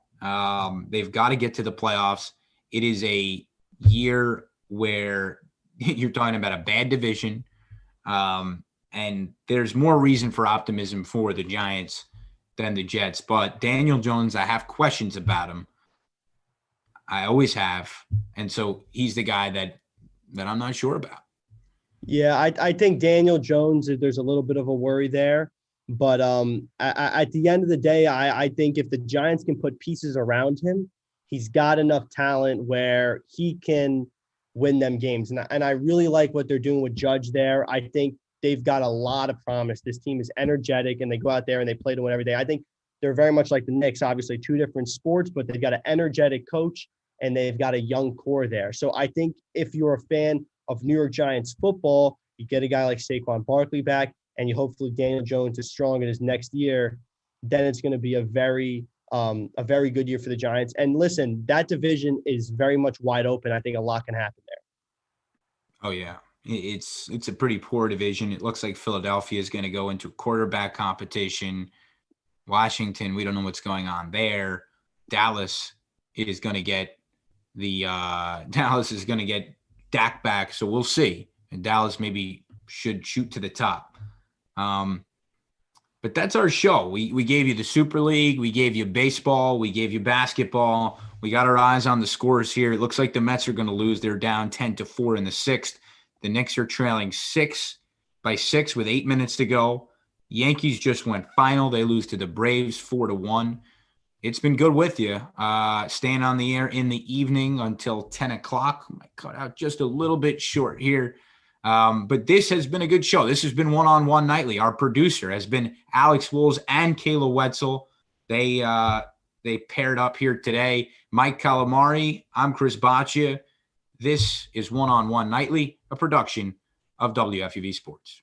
They've got to get to the playoffs. It is a year where you're talking about a bad division, and there's more reason for optimism for the Giants than the Jets. But Daniel Jones, I have questions about him. I always have. And so he's the guy that I'm not sure about. Yeah, I think Daniel Jones, there's a little bit of a worry there. But at the end of the day, I think if the Giants can put pieces around him, he's got enough talent where he can win them games. And I really like what they're doing with Judge there. I think they've got a lot of promise. This team is energetic, and they go out there and they play to win every day. I think they're very much like the Knicks, obviously 2 different sports, but they've got an energetic coach and they've got a young core there. So I think if you're a fan of New York Giants football, you get a guy like Saquon Barkley back, and you hopefully Daniel Jones is strong in his next year, then it's going to be a very good year for the Giants. And listen, that division is very much wide open. I think a lot can happen there. Oh yeah, it's a pretty poor division. It looks like Philadelphia is going to go into quarterback competition. Washington, we don't know what's going on there. Dallas is going to get Dak back, so we'll see. And Dallas maybe should shoot to the top. But that's our show. We gave you the Super League. We gave you baseball. We gave you basketball. We got our eyes on the scores here. It looks like the Mets are going to lose. They're down 10-4 in the 6th. The Knicks are trailing 6 by 6 with 8 minutes to go. Yankees just went final. They lose to the Braves 4-1. It's been good with you. Staying on the air in the evening until 10 o'clock. Might cut out just a little bit short here. But this has been a good show. This has been One-on-One Nightly. Our producer has been Alex Wools and Kayla Wetzel. They paired up here today. Mike Calamari, I'm Chris Baccia. This is One-on-One Nightly, a production of WFUV Sports.